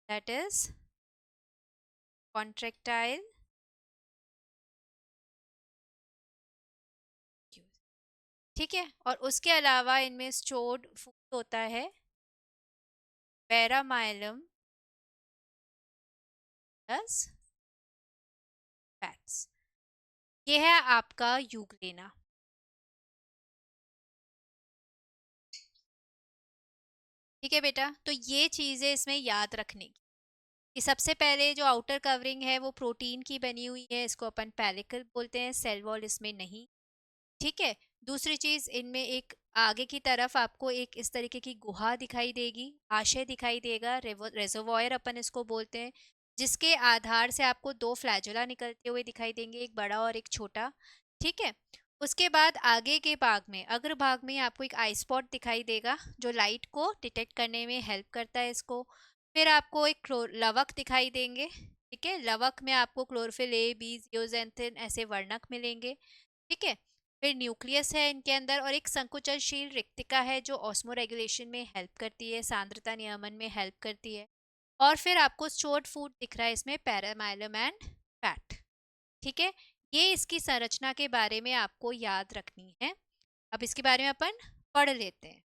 दैट इज कॉन्ट्रेक्टाइल। ठीक है, और उसके अलावा इनमें स्टोर्ड फूड होता है पैरामाइलम प्लस फैट्स। ये है आपका यूग्लेना। ठीक है बेटा, तो ये चीज़ें इसमें याद रखने की कि सबसे पहले जो आउटर कवरिंग है वो प्रोटीन की बनी हुई है, इसको अपन पेलिकल बोलते हैं, सेल वॉल इसमें नहीं। ठीक है, दूसरी चीज़ इनमें एक आगे की तरफ आपको एक इस तरीके की गुहा दिखाई देगी, आशय दिखाई देगा, रेजोवॉयर अपन इसको बोलते हैं, जिसके आधार से आपको दो फ्लैजुला निकलते हुए दिखाई देंगे, एक बड़ा और एक छोटा। ठीक है। उसके बाद आगे के भाग में, अग्र भाग में आपको एक आई स्पॉट दिखाई देगा जो लाइट को डिटेक्ट करने में हेल्प करता है इसको। फिर आपको एक लवक दिखाई देंगे। ठीक है, लवक में आपको क्लोरोफिल ए, बी, जियोजेंथिन ऐसे वर्णक मिलेंगे। ठीक है। फिर न्यूक्लियस है इनके अंदर, और एक संकुचनशील रिक्तिका है जो ऑस्मो रेगुलेशन में हेल्प करती है, सांद्रता नियमन में हेल्प करती है। और फिर आपको स्टोर्ड फूड दिख रहा है इसमें, पैरामाइलम एंड फैट। ठीक है। ये इसकी संरचना के बारे में आपको याद रखनी है। अब इसके बारे में अपन पढ़ लेते हैं।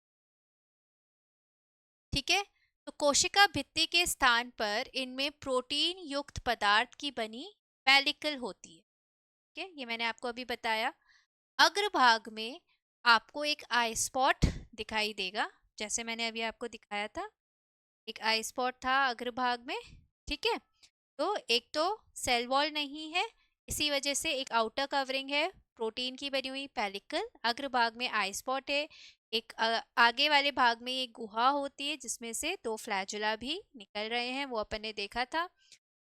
ठीक है। तो कोशिका भित्ति के स्थान पर इनमें प्रोटीन युक्त पदार्थ की बनी पेलिकल होती है। ठीक है, ये मैंने आपको अभी बताया। अग्रभाग में आपको एक आई स्पॉट दिखाई देगा, जैसे मैंने अभी आपको दिखाया था, एक आई स्पॉट था अग्रभाग में। ठीक है। तो एक तो सेल वॉल नहीं है, इसी वजह से एक आउटर कवरिंग है प्रोटीन की बनी हुई पेलिकल, अग्रभाग में आई स्पॉट है। एक आगे वाले भाग में एक गुहा होती है जिसमें से दो फ्लैजुला भी निकल रहे हैं, वो अपन ने देखा था।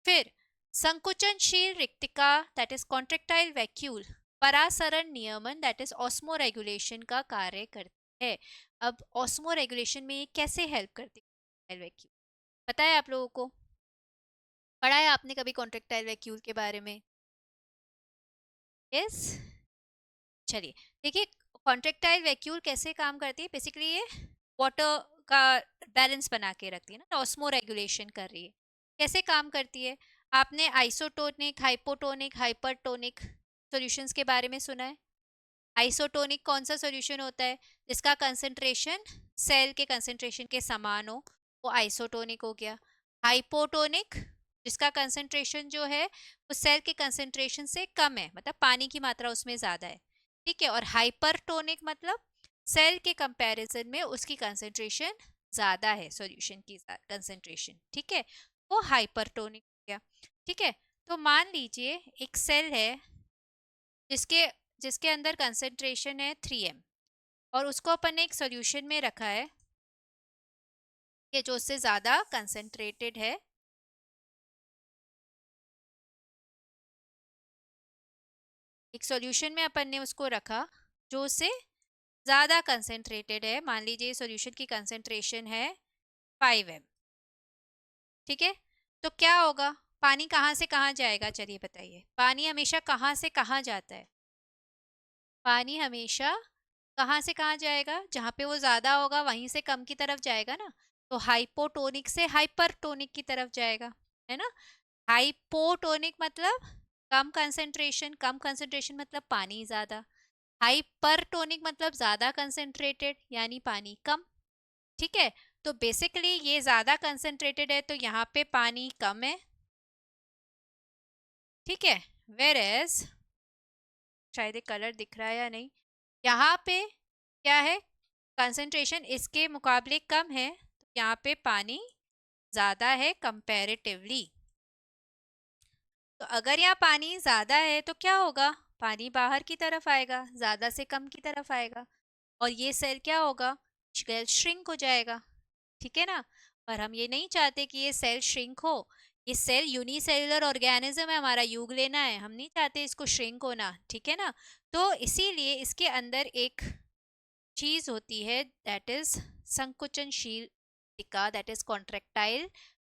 फिर संकुचनशील रिक्तिका दैट इज कॉन्ट्रेक्टाइल वैक्यूल परासरण नियमन दैट इज ऑस्मो रेगुलेशन का कार्य करती है। अब ऑस्मो रेगुलेशन में ये कैसे हेल्प करती है वैक्यूल, पता है आप लोगों को? पढ़ा है आपने कभी कॉन्ट्रेक्टाइल वैक्यूल के बारे में? यस। चलिए देखिए, कॉन्ट्रेक्टाइल वैक्यूल कैसे काम करती है। बेसिकली ये वाटर का बैलेंस बना के रखती है ना, ऑस्मो रेगुलेशन कर रही है। कैसे काम करती है? आपने आइसोटोनिक, हाइपोटोनिक, हाइपरटोनिक सॉल्यूशंस के बारे में सुना है? आइसोटोनिक कौन सा सॉल्यूशन होता है? जिसका कंसंट्रेशन सेल के कंसंट्रेशन के समान हो, वो आइसोटोनिक हो गया। हाइपोटोनिक, जिसका कंसंट्रेशन जो है वो सेल के कंसंट्रेशन से कम है, मतलब पानी की मात्रा उसमें ज़्यादा है। ठीक है। और हाइपरटोनिक मतलब सेल के कंपैरिजन में उसकी कंसंट्रेशन ज़्यादा है, सॉल्यूशन की कंसंट्रेशन। ठीक है, वो हाइपरटोनिक हो गया। ठीक है। तो मान लीजिए एक सेल है जिसके जिसके अंदर कंसंट्रेशन है 3m, और उसको अपन ने एक सॉल्यूशन में रखा है कि जो उससे ज़्यादा कंसंट्रेटेड है। एक सॉल्यूशन में अपन ने उसको रखा जो उससे ज़्यादा कंसंट्रेटेड है। मान लीजिए सॉल्यूशन की कंसंट्रेशन है 5m। ठीक है। तो क्या होगा? पानी कहाँ से कहाँ जाएगा, चलिए बताइए। पानी हमेशा कहाँ से कहाँ जाता है? पानी हमेशा कहाँ से कहाँ जाएगा? जहाँ पे वो ज़्यादा होगा वहीं से कम की तरफ जाएगा ना। तो हाइपोटोनिक से हाइपरटोनिक की तरफ जाएगा, है ना। हाइपोटोनिक मतलब कम कंसंट्रेशन, कम कंसंट्रेशन मतलब पानी ज़्यादा। हाइपरटोनिक मतलब ज़्यादा कंसंट्रेटेड यानी पानी कम। ठीक है। तो बेसिकली ये ज़्यादा कंसंट्रेटेड है तो यहाँ पे पानी कम है। ठीक है। वेर एज, शायद एक कलर दिख रहा है या नहीं, यहाँ पे क्या है, कंसंट्रेशन इसके मुकाबले कम है, तो यहाँ पे पानी ज़्यादा है कंपैरेटिवली। तो अगर यहाँ पानी ज़्यादा है तो क्या होगा? पानी बाहर की तरफ आएगा, ज़्यादा से कम की तरफ आएगा, और ये सेल क्या होगा? सेल श्रिंक हो जाएगा। ठीक है ना। पर हम ये नहीं चाहते कि ये सेल श्रिंक हो। ये सेल यूनिसेलुलर ऑर्गेनिज्म है, हमारा युग लेना है, हम नहीं चाहते इसको श्रिंक होना। ठीक है ना। तो इसीलिए इसके अंदर एक चीज होती है दैट इज संकुचनशील टिका, दैट इज कॉन्ट्रेक्टाइल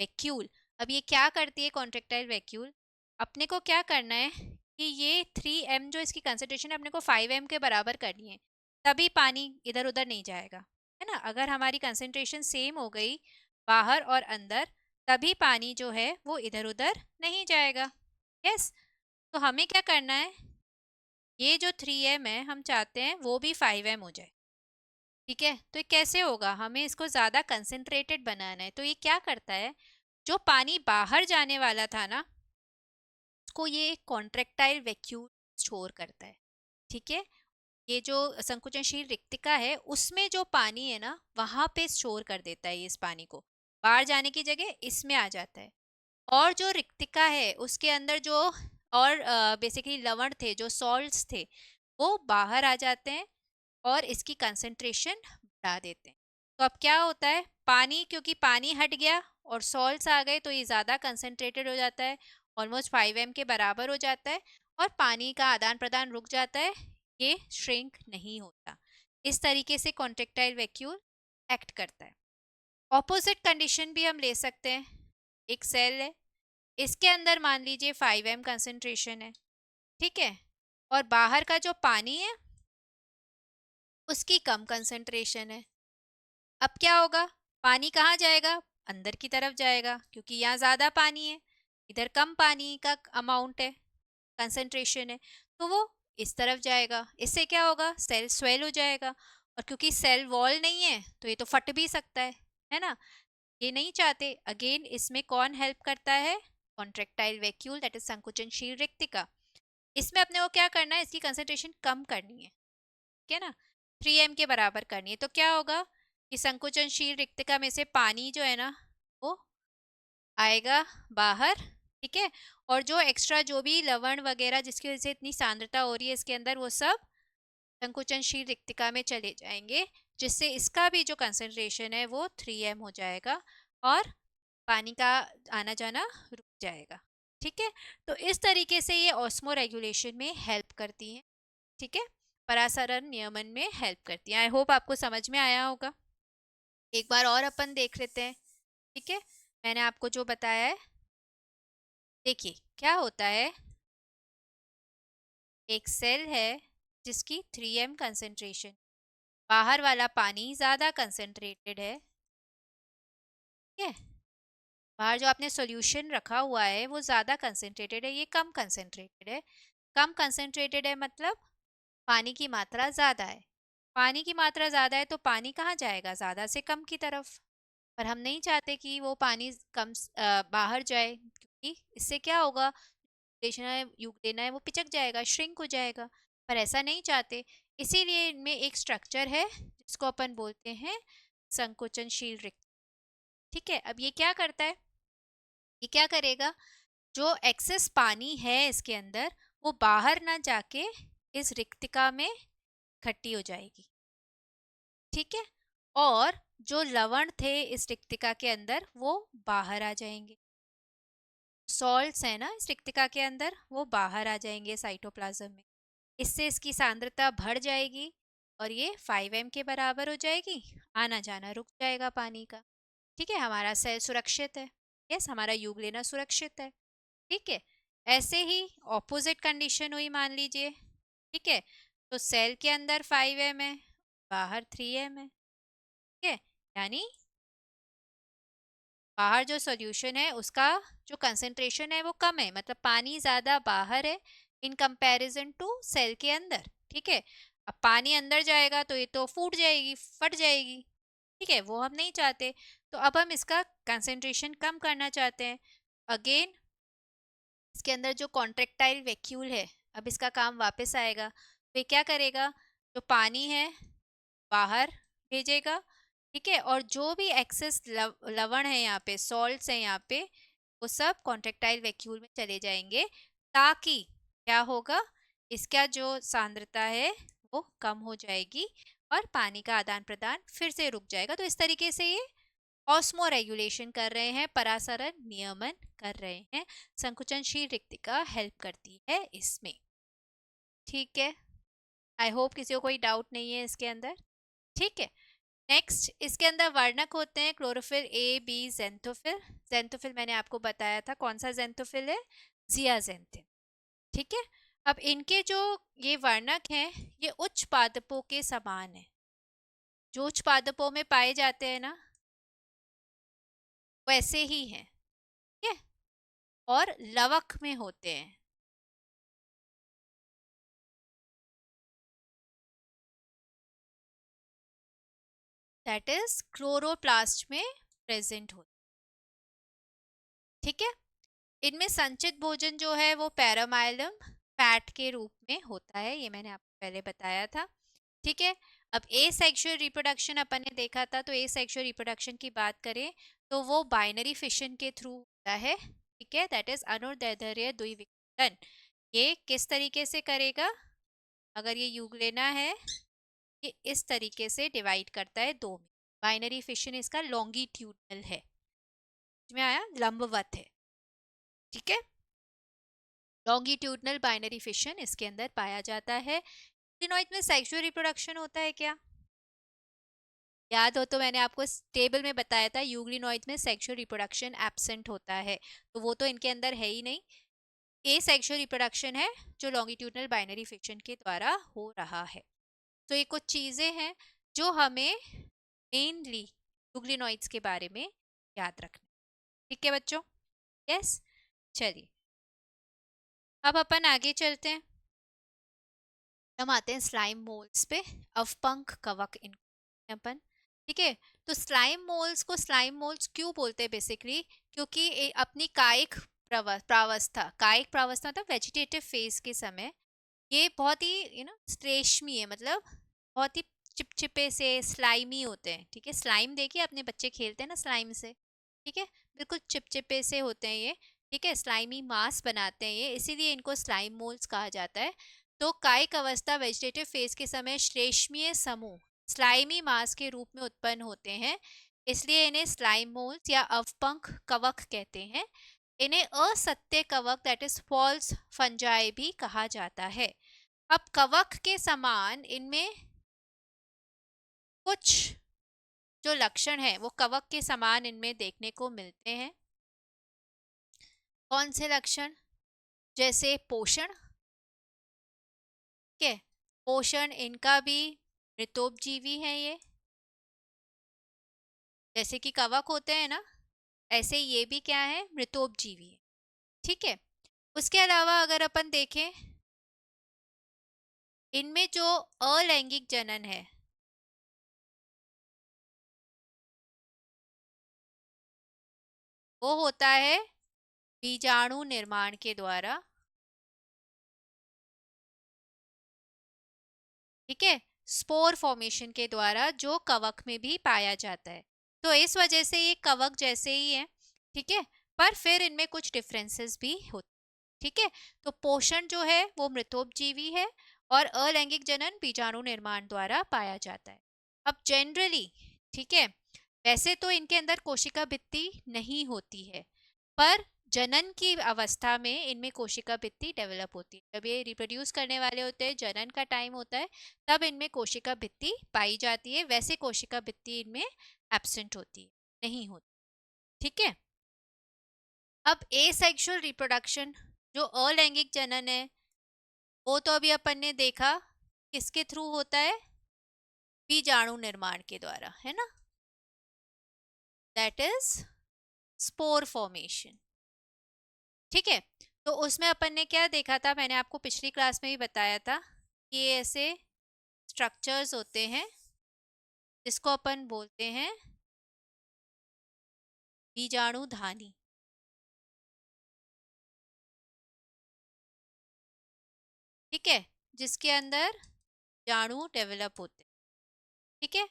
वैक्यूल। अब ये क्या करती है कॉन्ट्रेक्टाइल वैक्यूल? अपने को क्या करना है कि ये 3m जो इसकी कंसंट्रेशन है अपने को 5m के बराबर करनी है, तभी पानी इधर उधर नहीं जाएगा, है ना। अगर हमारी कंसंट्रेशन सेम हो गई बाहर और अंदर, तभी पानी जो है वो इधर उधर नहीं जाएगा। यस। तो हमें क्या करना है, ये जो 3m है हम चाहते हैं वो भी 5m हो जाए। ठीक है। तो ये कैसे होगा? हमें इसको ज़्यादा कंसंट्रेटेड बनाना है। तो ये क्या करता है, जो पानी बाहर जाने वाला था ना, उसको ये कॉन्ट्रेक्टाइल वैक्यूल स्टोर करता है। ठीक है। ये जो संकुचनशील रिक्तिका है उसमें जो पानी है ना वहाँ पे स्टोर कर देता है ये इस पानी को, बाहर जाने की जगह इसमें आ जाता है। और जो रिक्तिका है उसके अंदर जो और बेसिकली लवण थे, जो सॉल्ट्स थे, वो बाहर आ जाते हैं। और इसकी कंसंट्रेशन बढ़ा देते हैं। तो अब क्या होता है, पानी, क्योंकि पानी हट गया और सॉल्ट्स आ गए तो ये ज़्यादा कंसंट्रेटेड हो जाता है, ऑलमोस्ट 5 m के बराबर हो जाता है, और पानी का आदान प्रदान रुक जाता है, ये श्रिंक नहीं होता। इस तरीके से कॉन्ट्रेक्टाइल वैक्यूल एक्ट करता है। ऑपोजिट कंडीशन भी हम ले सकते हैं। एक सेल है, इसके अंदर मान लीजिए 5 m कंसंट्रेशन है, ठीक है, और बाहर का जो पानी है उसकी कम कंसंट्रेशन है। अब क्या होगा, पानी कहाँ जाएगा, अंदर की तरफ जाएगा, क्योंकि यहाँ ज़्यादा पानी है, इधर कम पानी का अमाउंट है, कंसंट्रेशन है, तो वो इस तरफ जाएगा। इससे क्या होगा, सेल स्वेल हो जाएगा, और क्योंकि सेल वॉल नहीं है तो ये तो फट भी सकता है ना, ये नहीं चाहते। अगेन इसमें कौन हेल्प करता है, कॉन्ट्रेक्टाइल वैक्यूल, दैट इज संकुचनशील रिक्तिका। इसमें अपने को क्या करना है, इसकी कंसंट्रेशन कम करनी है, ठीक है ना, 3 m के बराबर करनी है। तो क्या होगा कि संकुचनशील रिक्तिका में से पानी जो है ना वो आएगा बाहर, ठीक है, और जो एक्स्ट्रा जो भी लवण वगैरह जिसकी वजह से इतनी सांद्रता हो रही है इसके अंदर, वो सब संकुचनशील रिक्तिका में चले जाएंगे, जिससे इसका भी जो कंसंट्रेशन है वो 3 m हो जाएगा और पानी का आना जाना रुक जाएगा, ठीक है। तो इस तरीके से ये ऑस्मो रेगुलेशन में हेल्प करती हैं, ठीक है, परासरण नियमन में हेल्प करती हैं। आई होप आपको समझ में आया होगा। एक बार और अपन देख लेते हैं, ठीक है, मैंने आपको जो बताया है। देखिए क्या होता है, एक सेल है जिसकी 3 m कंसंट्रेशन, बाहर वाला पानी ज़्यादा कंसंट्रेटेड है, ठीक है, बाहर जो आपने सॉल्यूशन रखा हुआ है वो ज़्यादा कंसंट्रेटेड है, ये कम कंसंट्रेटेड है। कम कंसंट्रेटेड है मतलब पानी की मात्रा ज़्यादा है, पानी की मात्रा ज़्यादा है तो पानी कहाँ जाएगा, ज़्यादा से कम की तरफ। पर हम नहीं चाहते कि वो पानी कम बाहर जाए, क्योंकि इससे क्या होगा, लेना है, युग लेना है, वो पिचक जाएगा, श्रिंक हो जाएगा। पर ऐसा नहीं चाहते, इसीलिए इनमें एक स्ट्रक्चर है जिसको अपन बोलते हैं संकोचनशील रिक्त, ठीक है। अब ये क्या करता है, ये क्या करेगा, जो एक्सेस पानी है इसके अंदर वो बाहर ना जाके इस रिक्तिका में इकट्ठी हो जाएगी, ठीक है, और जो लवण थे इस रिक्तिका के अंदर वो बाहर आ जाएंगे, सॉल्ट्स है ना इस रिक्तिका के अंदर वो बाहर आ जाएंगे साइटोप्लाज्म में। इससे इसकी सांद्रता बढ़ जाएगी और ये 5 m के बराबर हो जाएगी, आना जाना रुक जाएगा पानी का, ठीक है, हमारा सेल सुरक्षित है, यस, हमारा युग लेना सुरक्षित है, ठीक है। ऐसे ही ऑपोजिट कंडीशन हुई, मान लीजिए, ठीक है, तो सेल के अंदर 5 m है, बाहर 3 m है, ठीक है, यानी बाहर जो सॉल्यूशन है उसका जो कंसंट्रेशन है वो कम है, मतलब पानी ज़्यादा बाहर है इन कंपैरिजन टू सेल के अंदर, ठीक है। अब पानी अंदर जाएगा तो ये तो फूट जाएगी, फट जाएगी, ठीक है, वो हम नहीं चाहते। तो अब हम इसका कंसंट्रेशन कम करना चाहते हैं। अगेन इसके अंदर जो कॉन्ट्रेक्टाइल वैक्यूल है, अब इसका काम वापस आएगा, तो ये क्या करेगा, जो पानी है बाहर भेजेगा, ठीक है, और जो भी एक्सेस लवण है यहाँ पे, सॉल्ट्स है यहाँ पे, वो सब कॉन्ट्रेक्टाइल वैक्यूल में चले जाएंगे, ताकि क्या होगा, इसका जो सांद्रता है वो कम हो जाएगी और पानी का आदान प्रदान फिर से रुक जाएगा। तो इस तरीके से ये ऑस्मो रेगुलेशन कर रहे हैं, परासरण नियमन कर रहे हैं, संकुचनशील रिक्तिका हेल्प करती है इसमें, ठीक है। आई होप किसी को कोई डाउट नहीं है इसके अंदर, ठीक है। नेक्स्ट इसके अंदर वर्णक होते हैं chlorophyll A B xanthophyll. Xanthophyll मैंने आपको बताया था कौन सा जेंथोफिल है, जियाजेंथिन, ठीक है। अब इनके जो ये वर्णक हैं ये उच्च पादपों के समान है, जो उच्च पादपों में पाए जाते हैं ना वैसे ही हैं, ठीक है, और लवक में होते हैं, दैट इज क्लोरोप्लास्ट में प्रेजेंट होते, ठीक है। इनमें संचित भोजन जो है वो पैरामाइलम फैट के रूप में होता है, ये मैंने आपको पहले बताया था, ठीक है। अब ए सेक्सुअल रिप्रोडक्शन अपन ने देखा था, तो ए सेक्सुअल रिप्रोडक्शन की बात करें तो वो बाइनरी फिशन के थ्रू होता है, ठीक है, दैट इज अनुदैर्ध्य द्विविघटन। ये किस तरीके से करेगा, अगर ये युग लेना है ये इस तरीके से डिवाइड करता है दो में। बाइनरी फिशन इसका लॉन्गिट्यूडनल है, में आया, लंबवत है, ठीक है। लॉन्गिट्यूडनल बाइनरी फिशन इसके अंदर पाया जाता है। यूग्लिनॉइड में सेक्सुअल रिप्रोडक्शन होता है क्या? याद हो तो मैंने आपको टेबल में बताया था, यूग्लिनॉइड में सेक्सुअल रिप्रोडक्शन एब्सेंट होता है, तो वो तो इनके अंदर है ही नहीं। ए सेक्सुअल रिप्रोडक्शन है जो लॉन्गिट्यूडनल बाइनरी फिशन के द्वारा हो रहा है। तो ये कुछ चीज़ें हैं जो हमें मेनली यूग्लिनॉइड्स के बारे में याद रखना, ठीक है बच्चों? यस, चलिए अब अपन आगे चलते हैं। हम आते हैं स्लाइम मोल्ड्स पे, अवपंख कवक इन अपन, ठीक है। तो स्लाइम मोल्ड्स को स्लाइम मोल्ड्स क्यों बोलते हैं बेसिकली? क्योंकि अपनी कायिक प्रावस्था, कायिक प्रावस्था मतलब वेजिटेटिव फेज के समय ये बहुत ही श्लेष्मी है, मतलब बहुत ही चिपचिपे से स्लाइमी होते हैं, ठीक है। स्लाइम देखिए, अपने बच्चे खेलते हैं ना स्लाइम से, ठीक है, बिल्कुल चिपचिपे से होते हैं ये, ठीक है, स्लाइमी मास बनाते हैं ये, इसीलिए इनको स्लाइम मोल्ड्स कहा जाता है। तो कायिक अवस्था वेजिटेटिव फेज के समय श्लेष्मीय समूह स्लाइमी मास के रूप में उत्पन्न होते हैं, इसलिए इन्हें स्लाइम मोल्ड्स या अवपंख कवक कहते हैं। इन्हें असत्य कवक दैट इज फॉल्स फंजाई भी कहा जाता है। अब कवक के समान इनमें कुछ जो लक्षण है वो कवक के समान इनमें देखने को मिलते हैं। कौन से लक्षण? जैसे पोषण, ठीक है, पोषण इनका भी मृतोपजीवी है ये, जैसे कि कवक होते हैं ना, ऐसे ये भी क्या है, मृतोपजीवी है, ठीक है। उसके अलावा अगर अपन देखें, इनमें जो अलैंगिक जनन है वो होता है बीजाणु निर्माण के द्वारा, ठीक है, स्पोर फॉर्मेशन के द्वारा, जो कवक में भी पाया जाता है। तो इस वजह से ये कवक जैसे ही है, ठीक है, पर फिर इनमें कुछ डिफरेंसेस भी होते, ठीक है। तो पोषण जो है वो मृतोपजीवी है और अलैंगिक जनन बीजाणु निर्माण द्वारा पाया जाता है। अब जनरली, ठीक है, वैसे तो इनके अंदर कोशिका भित्ति नहीं होती है, पर जनन की अवस्था में इनमें कोशिका भित्ति डेवलप होती है। जब ये रिप्रोड्यूस करने वाले होते हैं, जनन का टाइम होता है, तब इनमें कोशिका भित्ति पाई जाती है। वैसे कोशिका भित्ति इनमें एब्सेंट होती है, नहीं होती, ठीक है। अब एसेक्सुअल रिप्रोडक्शन जो अलैंगिक जनन है वो तो अभी अपन ने देखा किसके थ्रू होता है, बीजाणु निर्माण के द्वारा, है ना, दैट इज स्पोर फॉर्मेशन, ठीक है। तो उसमें अपन ने क्या देखा था, मैंने आपको पिछली क्लास में भी बताया था कि ये ऐसे स्ट्रक्चर्स होते हैं जिसको अपन बोलते हैं बीजाणुधानी, ठीक है, जिसके अंदर बीजाणु डेवलप होते हैं, ठीक है।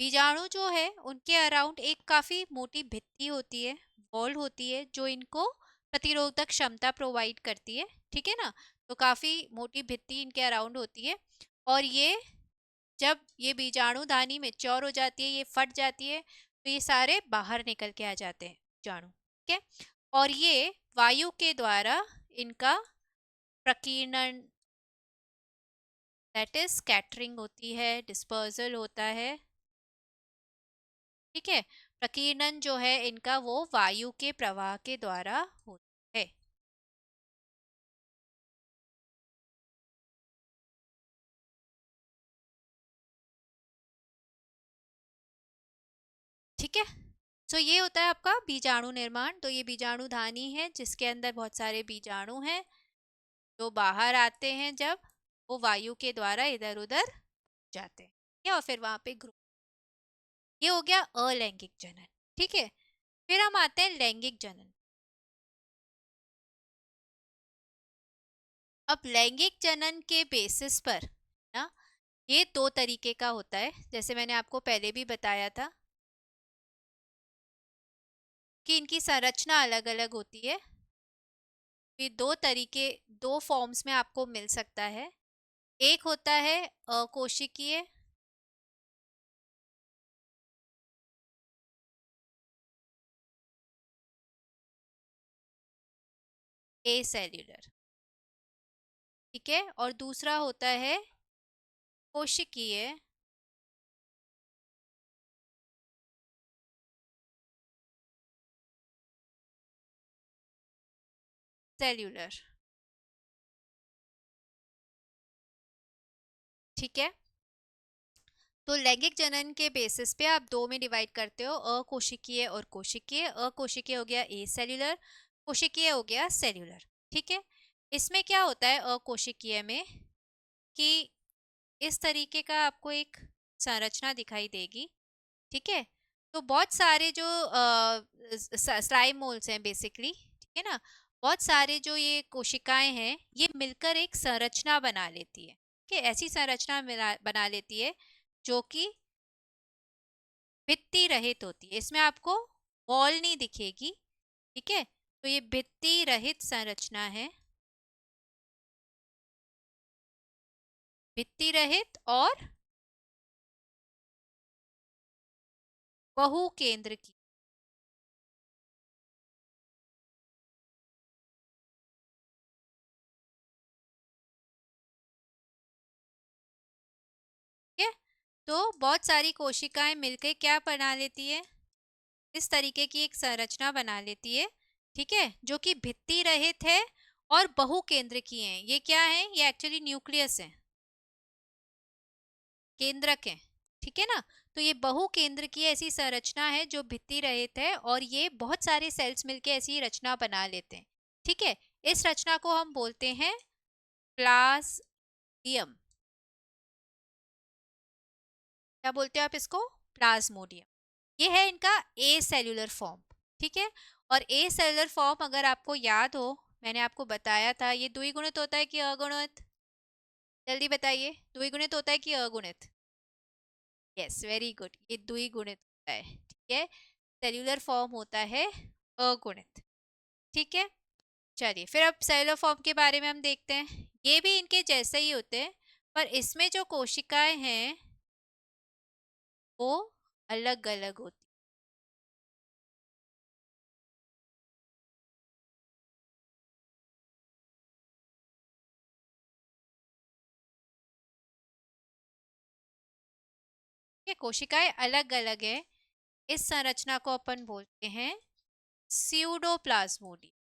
बीजाणु जो है उनके अराउंड एक काफ़ी मोटी भित्ति होती है, वॉल होती है, जो इनको प्रतिरोधक क्षमता प्रोवाइड करती है, ठीक है ना। तो काफ़ी मोटी भित्ति इनके अराउंड होती है, और ये जब ये बीजाणुधानी मैच्योर हो जाती है, ये फट जाती है, तो ये सारे बाहर निकल के आ जाते हैं बीजाणु, ठीक है। और ये वायु के द्वारा इनका प्रकीर्णन, दैट इज स्कैटरिंग होती है, डिस्पर्जल होता है, ठीक है। प्रकीर्णन जो है इनका वो वायु के प्रवाह के द्वारा होता है, ठीक है। तो ये होता है आपका बीजाणु निर्माण। तो ये बीजाणुधानी है जिसके अंदर बहुत सारे बीजाणु हैं जो बाहर आते हैं, जब वो वायु के द्वारा इधर उधर जाते हैं, या और फिर वहां पे ग्रुप। ये हो गया अलैंगिक जनन, ठीक है। फिर हम आते हैं लैंगिक जनन। अब लैंगिक जनन के बेसिस पर ना, ये दो तरीके का होता है, जैसे मैंने आपको पहले भी बताया था कि इनकी संरचना अलग अलग होती है। ये दो तरीके, दो फॉर्म्स में आपको मिल सकता है। एक होता है अकोशिकीय, ए सेल्यूलर, ठीक है। और दूसरा होता है कोशिकीय सेल्यूलर, ठीक है। तो लैंगिक जनन के बेसिस पे आप दो में डिवाइड करते हो, अकोशिकीय और कोशिकीय। अकोशिकीय हो गया ए सेल्यूलर, कोशिकीय हो गया सेल्यूलर, ठीक है। इसमें क्या होता है अकोशिकीय में कि इस तरीके का आपको एक संरचना दिखाई देगी, ठीक है। तो बहुत सारे जो स्लाइम मोल्स हैं बेसिकली, ठीक है ना, बहुत सारे जो ये कोशिकाएं हैं ये मिलकर एक संरचना बना लेती है, ठीक है। ऐसी संरचना बना लेती है जो कि भित्ति रहित होती है। इसमें आपको वॉल नहीं दिखेगी, ठीक है। तो ये भित्ति रहित संरचना है, भित्ति रहित और बहु केंद्र की, ठीक है। तो बहुत सारी कोशिकाएं मिलकर क्या बना लेती है, इस तरीके की एक संरचना बना लेती है, ठीक है, जो कि भित्ति रहित है और बहु केंद्र की है। ये क्या है, ये एक्चुअली न्यूक्लियस है, केंद्रक है, ठीक है ना। तो ये बहु केंद्र की ऐसी संरचना है जो भित्ति रहित है और ये बहुत सारे सेल्स मिलके ऐसी रचना बना लेते हैं, ठीक है। इस रचना को हम बोलते हैं प्लाज्मिडियम। क्या बोलते हो आप इसको, प्लाज्मोडियम। ये है इनका ए सेल्यूलर फॉर्म, ठीक है। और ए सेल्यूलर फॉर्म अगर आपको याद हो, मैंने आपको बताया था, ये द्विगुणित होता है कि अगुणित, जल्दी बताइए, द्विगुणित होता है कि अगुणित। यस, वेरी गुड, ये द्विगुणित होता है, ठीक है। सेल्यूलर फॉर्म होता है अगुणित, ठीक है। चलिए फिर अब सेल्यूलर फॉर्म के बारे में हम देखते हैं। ये भी इनके जैसे ही होते हैं, पर इसमें जो कोशिकाएं हैं वो अलग अलग होती है, कोशिकाएं अलग अलग है। इस संरचना को अपन बोलते हैं स्यूडोप्लाज्मोडियम।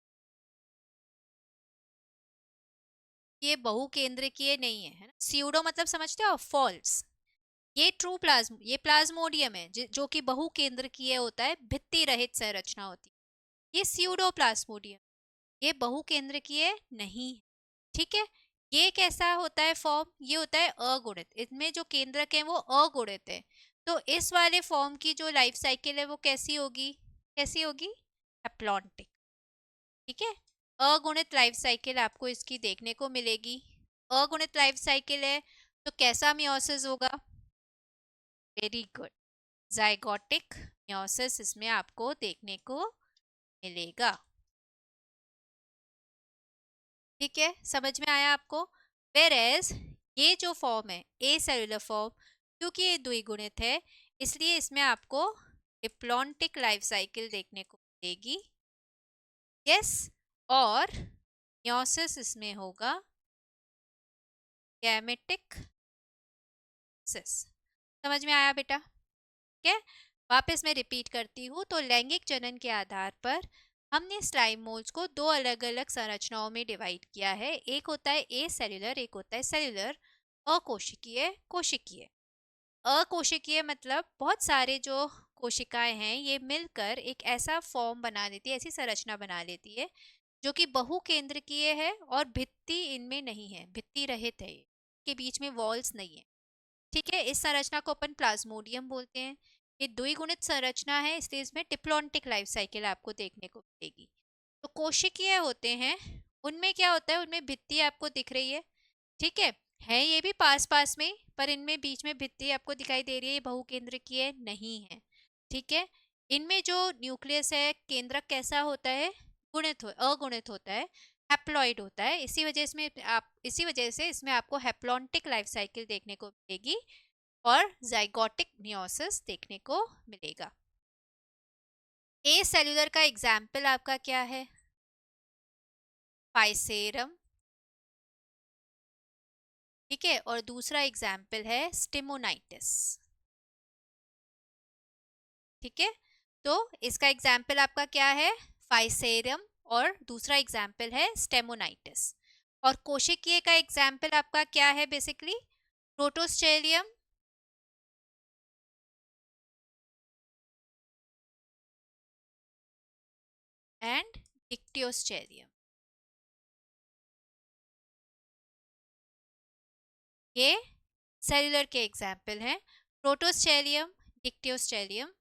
ये बहुकेंद्रकीय नहीं है, है ना। स्यूडो मतलब समझते हो, फॉल्स। ये ट्रू प्लाज्म, ये प्लाज्मोडियम है जो कि बहुकेंद्रकीय होता है, भित्ति रहित संरचना होती है। ये स्यूडोप्लाज्मोडियम, ये बहुकेंद्रकीय नहीं, ठीक है। ये कैसा होता है फॉर्म, ये होता है अगुणित, इसमें जो केंद्रक है वो अगुणित है। तो इस वाले फॉर्म की जो लाइफ साइकिल है वो कैसी होगी, कैसी होगी, हैप्लॉन्टिक, ठीक है। अगुणित लाइफ साइकिल आपको इसकी देखने को मिलेगी। अगुणित लाइफ साइकिल है तो कैसा मियोसिस होगा, वेरी गुड, जाइगोटिक मियोसिस इसमें आपको देखने को मिलेगा, ठीक है। समझ में आया आपको। वेरएज ये जो फॉर्म है ए सेलुलर फॉर्म, क्योंकि ये द्विगुणित है इसलिए इसमें आपको डिप्लॉन्टिक लाइफ साइकिल देखने को मिलेगी, यस। और मियोसिस इसमें होगा गैमेटिक सिस। समझ में आया बेटा, ठीक है। वापस मैं रिपीट करती हूँ, तो लैंगिक जनन के आधार पर हमने स्लाइम मोल्स को दो अलग अलग संरचनाओं में डिवाइड किया है। एक होता है ए सेल्यूलर, एक होता है सेल्यूलर, अकोशिकीय, कोशिकीय। अकोशिकीय मतलब बहुत सारे जो कोशिकाएं हैं ये मिलकर एक ऐसा फॉर्म बना देती है, ऐसी संरचना बना लेती है जो कि बहुकेंद्रकीय है और भित्ति इनमें नहीं है, भित्ति रहित है, के बीच में वॉल्स नहीं है, ठीक है। इस संरचना को अपन प्लाज्मोडियम बोलते हैं। ये द्विगुणित संरचना है इसलिए इसमें डिप्लॉन्टिक लाइफ साइकिल आपको देखने को मिलेगी। तो कोशिकीय होते हैं, उनमें क्या होता है, उनमें भित्ति आपको दिख रही है, ठीक है ये भी पास पास में, पर इनमें बीच में भित्ति आपको दिखाई दे रही है, बहुकेंद्रकीय नहीं है, ठीक है। इनमें जो न्यूक्लियस है, केंद्रक कैसा होता है, अगुणित होता है, हैप्लॉइड होता है। इसी वजह से इसमें आपको हैप्लॉन्टिक लाइफ साइकिल देखने को मिलेगी और जाइगोटिक मियोसिस देखने को मिलेगा। ए सेल्यूलर का एग्जाम्पल आपका क्या है, फाइसेरम, ठीक है, और दूसरा एग्जाम्पल है स्टिमोनाइटिस, ठीक है। तो इसका एग्जाम्पल आपका क्या है, फाइसेरम, और दूसरा एग्जाम्पल है स्टेमोनाइटिस। और कोशिकीय का एग्जाम्पल आपका क्या है, बेसिकली प्रोटोस्टेरियम एंड डिक्टियोस्टेरियम। ये सेलुलर के एग्जाम्पल हैं, प्रोटोस्टेरियम, डिक्टियोस्टेरियम,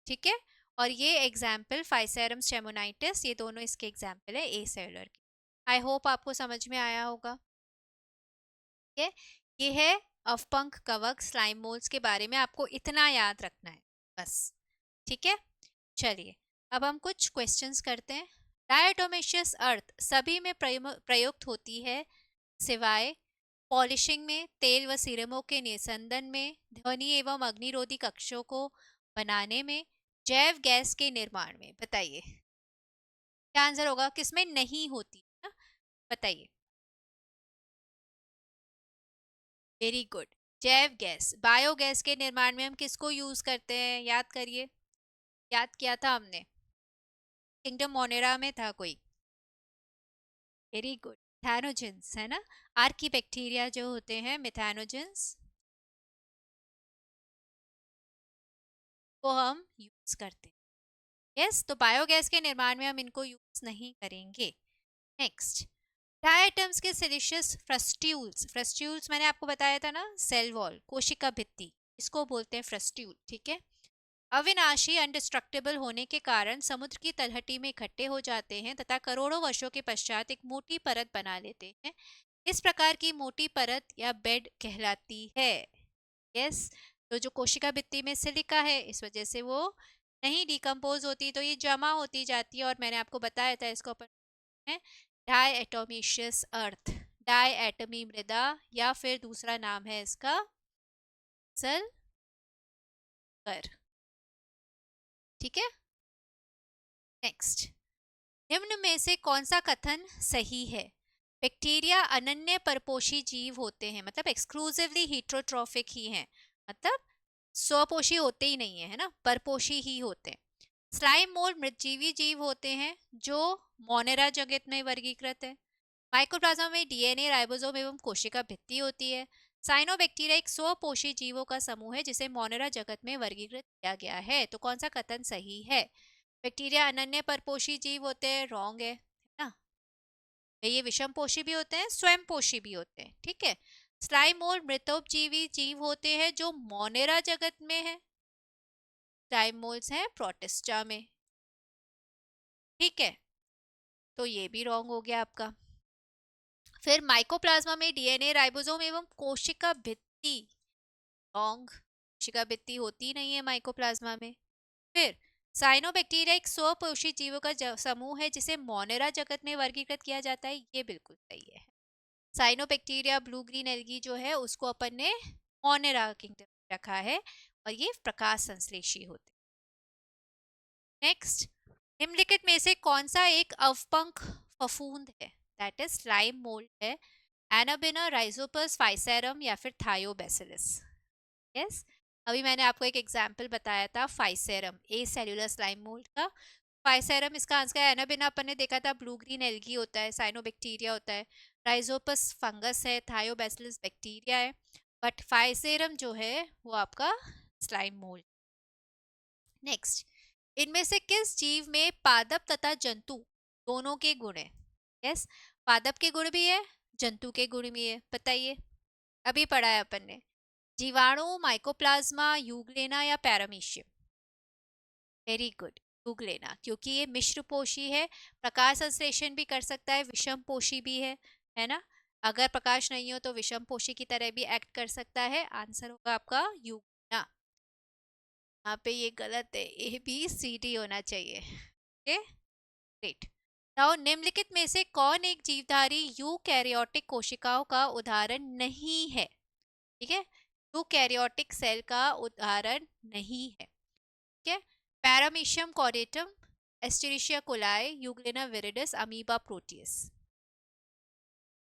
ठीक है। और ये एग्जाम्पल फाइसेरम, स्टेमोनाइटिस, ये दोनों इसके एग्जाम्पल है ए सेलुलर के। आई होप आपको समझ में आया होगा, ठीक है। ये है अवपंख कवक स्लाइम मोल्स के बारे में, आपको इतना याद रखना है बस, ठीक है। चलिए अब हम कुछ क्वेश्चंस करते हैं। डायटोमेशियस अर्थ सभी में प्रयुक्त होती है सिवाय पॉलिशिंग में, तेल व सीरमों के निस्संदन में, ध्वनि एवं अग्निरोधी कक्षों को बनाने में, जैव गैस के निर्माण में। बताइए क्या आंसर होगा, किसमें नहीं होती है ना, बताइए। वेरी गुड, जैव गैस, बायोगैस के निर्माण में हम किसको यूज करते हैं, याद करिए, याद किया था हमने, किंगडम मोनेरा में था कोई। वेरी गुड, मिथैनोजेंस है ना, आर्की बैक्टीरिया जो होते हैं मिथैनोजेंस, को हम यूज करते हैं। यस, तो बायोगैस के निर्माण में हम इनको यूज नहीं करेंगे। नेक्स्ट, डायटम्स के सिलिशियस फ्रस्ट्यूल्स, फ्रस्ट्यूल्स मैंने आपको बताया था ना, सेल वॉल, कोशिका भित्ति, इसको बोलते हैं फ्रस्ट्यूल, ठीक है। अविनाशी अनडिस्ट्रक्टेबल होने के कारण समुद्र की तलहटी में इकट्ठे हो जाते हैं तथा करोड़ों वर्षों के पश्चात एक मोटी परत बना लेते हैं। इस प्रकार की मोटी परत या बेड कहलाती है। यस, तो जो कोशिका भित्ति में सिलिका है, इस वजह से वो नहीं डिकम्पोज होती, तो ये जमा होती जाती है, और मैंने आपको बताया था इसको अपन है डायएटोमेशियस अर्थ, डायएटमी मृदा, या फिर दूसरा नाम है इसका सल्फर, ठीक है। नेक्स्ट, निम्न में से कौन सा कथन सही है, बैक्टीरिया अनन्य परपोषी जीव होते हैं, मतलब एक्सक्लूसिवली हीट्रोट्रॉफिक ही हैं, मतलब स्वपोषी होते ही नहीं है ना, परपोषी ही होते हैं। स्लाइम मोल्ड मृतजीवी जीव होते हैं जो मोनेरा जगत में वर्गीकृत है। माइकोप्लाज्मा में डीएनए, राइबोसोम एवं कोशिका भित्ति होती है। साइनोबैक्टीरिया एक स्वपोषी जीवों का समूह है जिसे मोनेरा जगत में वर्गीकृत किया गया है। तो कौन सा कथन सही है, बैक्टीरिया अनन्य परपोषी जीव होते हैं, रॉन्ग है ना, ये विषम पोषी भी होते हैं, स्वयं पोषी भी होते हैं, ठीक है। स्लाइम मोल्ड मृतोपजीवी जीव होते हैं जो मोनेरा जगत में है, स्लाइम मोल्ड्स हैं प्रोटिस्टा में, ठीक है। तो ये भी रॉन्ग हो गया आपका। फिर माइकोप्लाज्मा में डीएनए, राइबोसोम एवं कोशिका भित्ति, रॉन्ग, कोशिका भित्ति होती नहीं है माइकोप्लाज्मा में। फिर साइनोबैक्टीरिया एक स्वपोषी जीवों का समूह है जिसे मोनेरा जगत में वर्गीकृत किया जाता है, ये बिल्कुल सही है। साइनोबैक्टीरिया, ब्लू ग्रीन एल्गी जो है उसको अपन ने मोनेरा किंगडम में रखा है, और ये प्रकाश संश्लेषी होते हैं। नेक्स्ट, निम्नलिखित में से कौन सा एक अवपंख फफूंद है, दैट इज स्लाइम मोल्ड है, एनाबिना, राइजोपस, फाइसेरम, या फिर थायोबैसिलस। यस, अभी मैंने आपको एक एग्जांपल बताया था फाइसेरम, ए सेल्यूलर स्लाइम मोल्ड का। फाइसेरम इसका आंसर है, एनाबिना अपन ने देखा था ब्लू ग्रीन एल्गी होता है, साइनोबैक्टीरिया होता है, राइजोपस फंगस है, थायोबैसिलस बैक्टीरिया है, बट फाइसेरम जो है वो आपका स्लाइम मोल्ड। नेक्स्ट, इनमें से किस जीव में पादप तथा जंतु दोनों के गुण है। यस, पादप के गुण भी है, जंतु के गुण भी है, बताइए, अभी पढ़ा है अपन ने, जीवाणु, माइकोप्लाज्मा, यूग्लेना या पैरामीशियम। वेरी गुड, यूग्लेना, क्योंकि ये मिश्र पोषी है, प्रकाश संश्लेषण भी कर सकता है, विषम पोषी भी है ना, अगर प्रकाश नहीं हो तो विषम पोषी की तरह भी एक्ट कर सकता है। आंसर होगा आपका यूग्लेना। यहाँ पे ये गलत है, ए बी सी डी होना चाहिए, ओके ग्रेट। नाउ निम्नलिखित में से कौन एक जीवधारी यूकैरियोटिक कोशिकाओं का उदाहरण नहीं है, ठीक है, यूकैरियोटिक सेल का उदाहरण नहीं है, ठीक है। Paramecium caudatum, Escherichia coli, Euglena viridis, Amoeba proteus.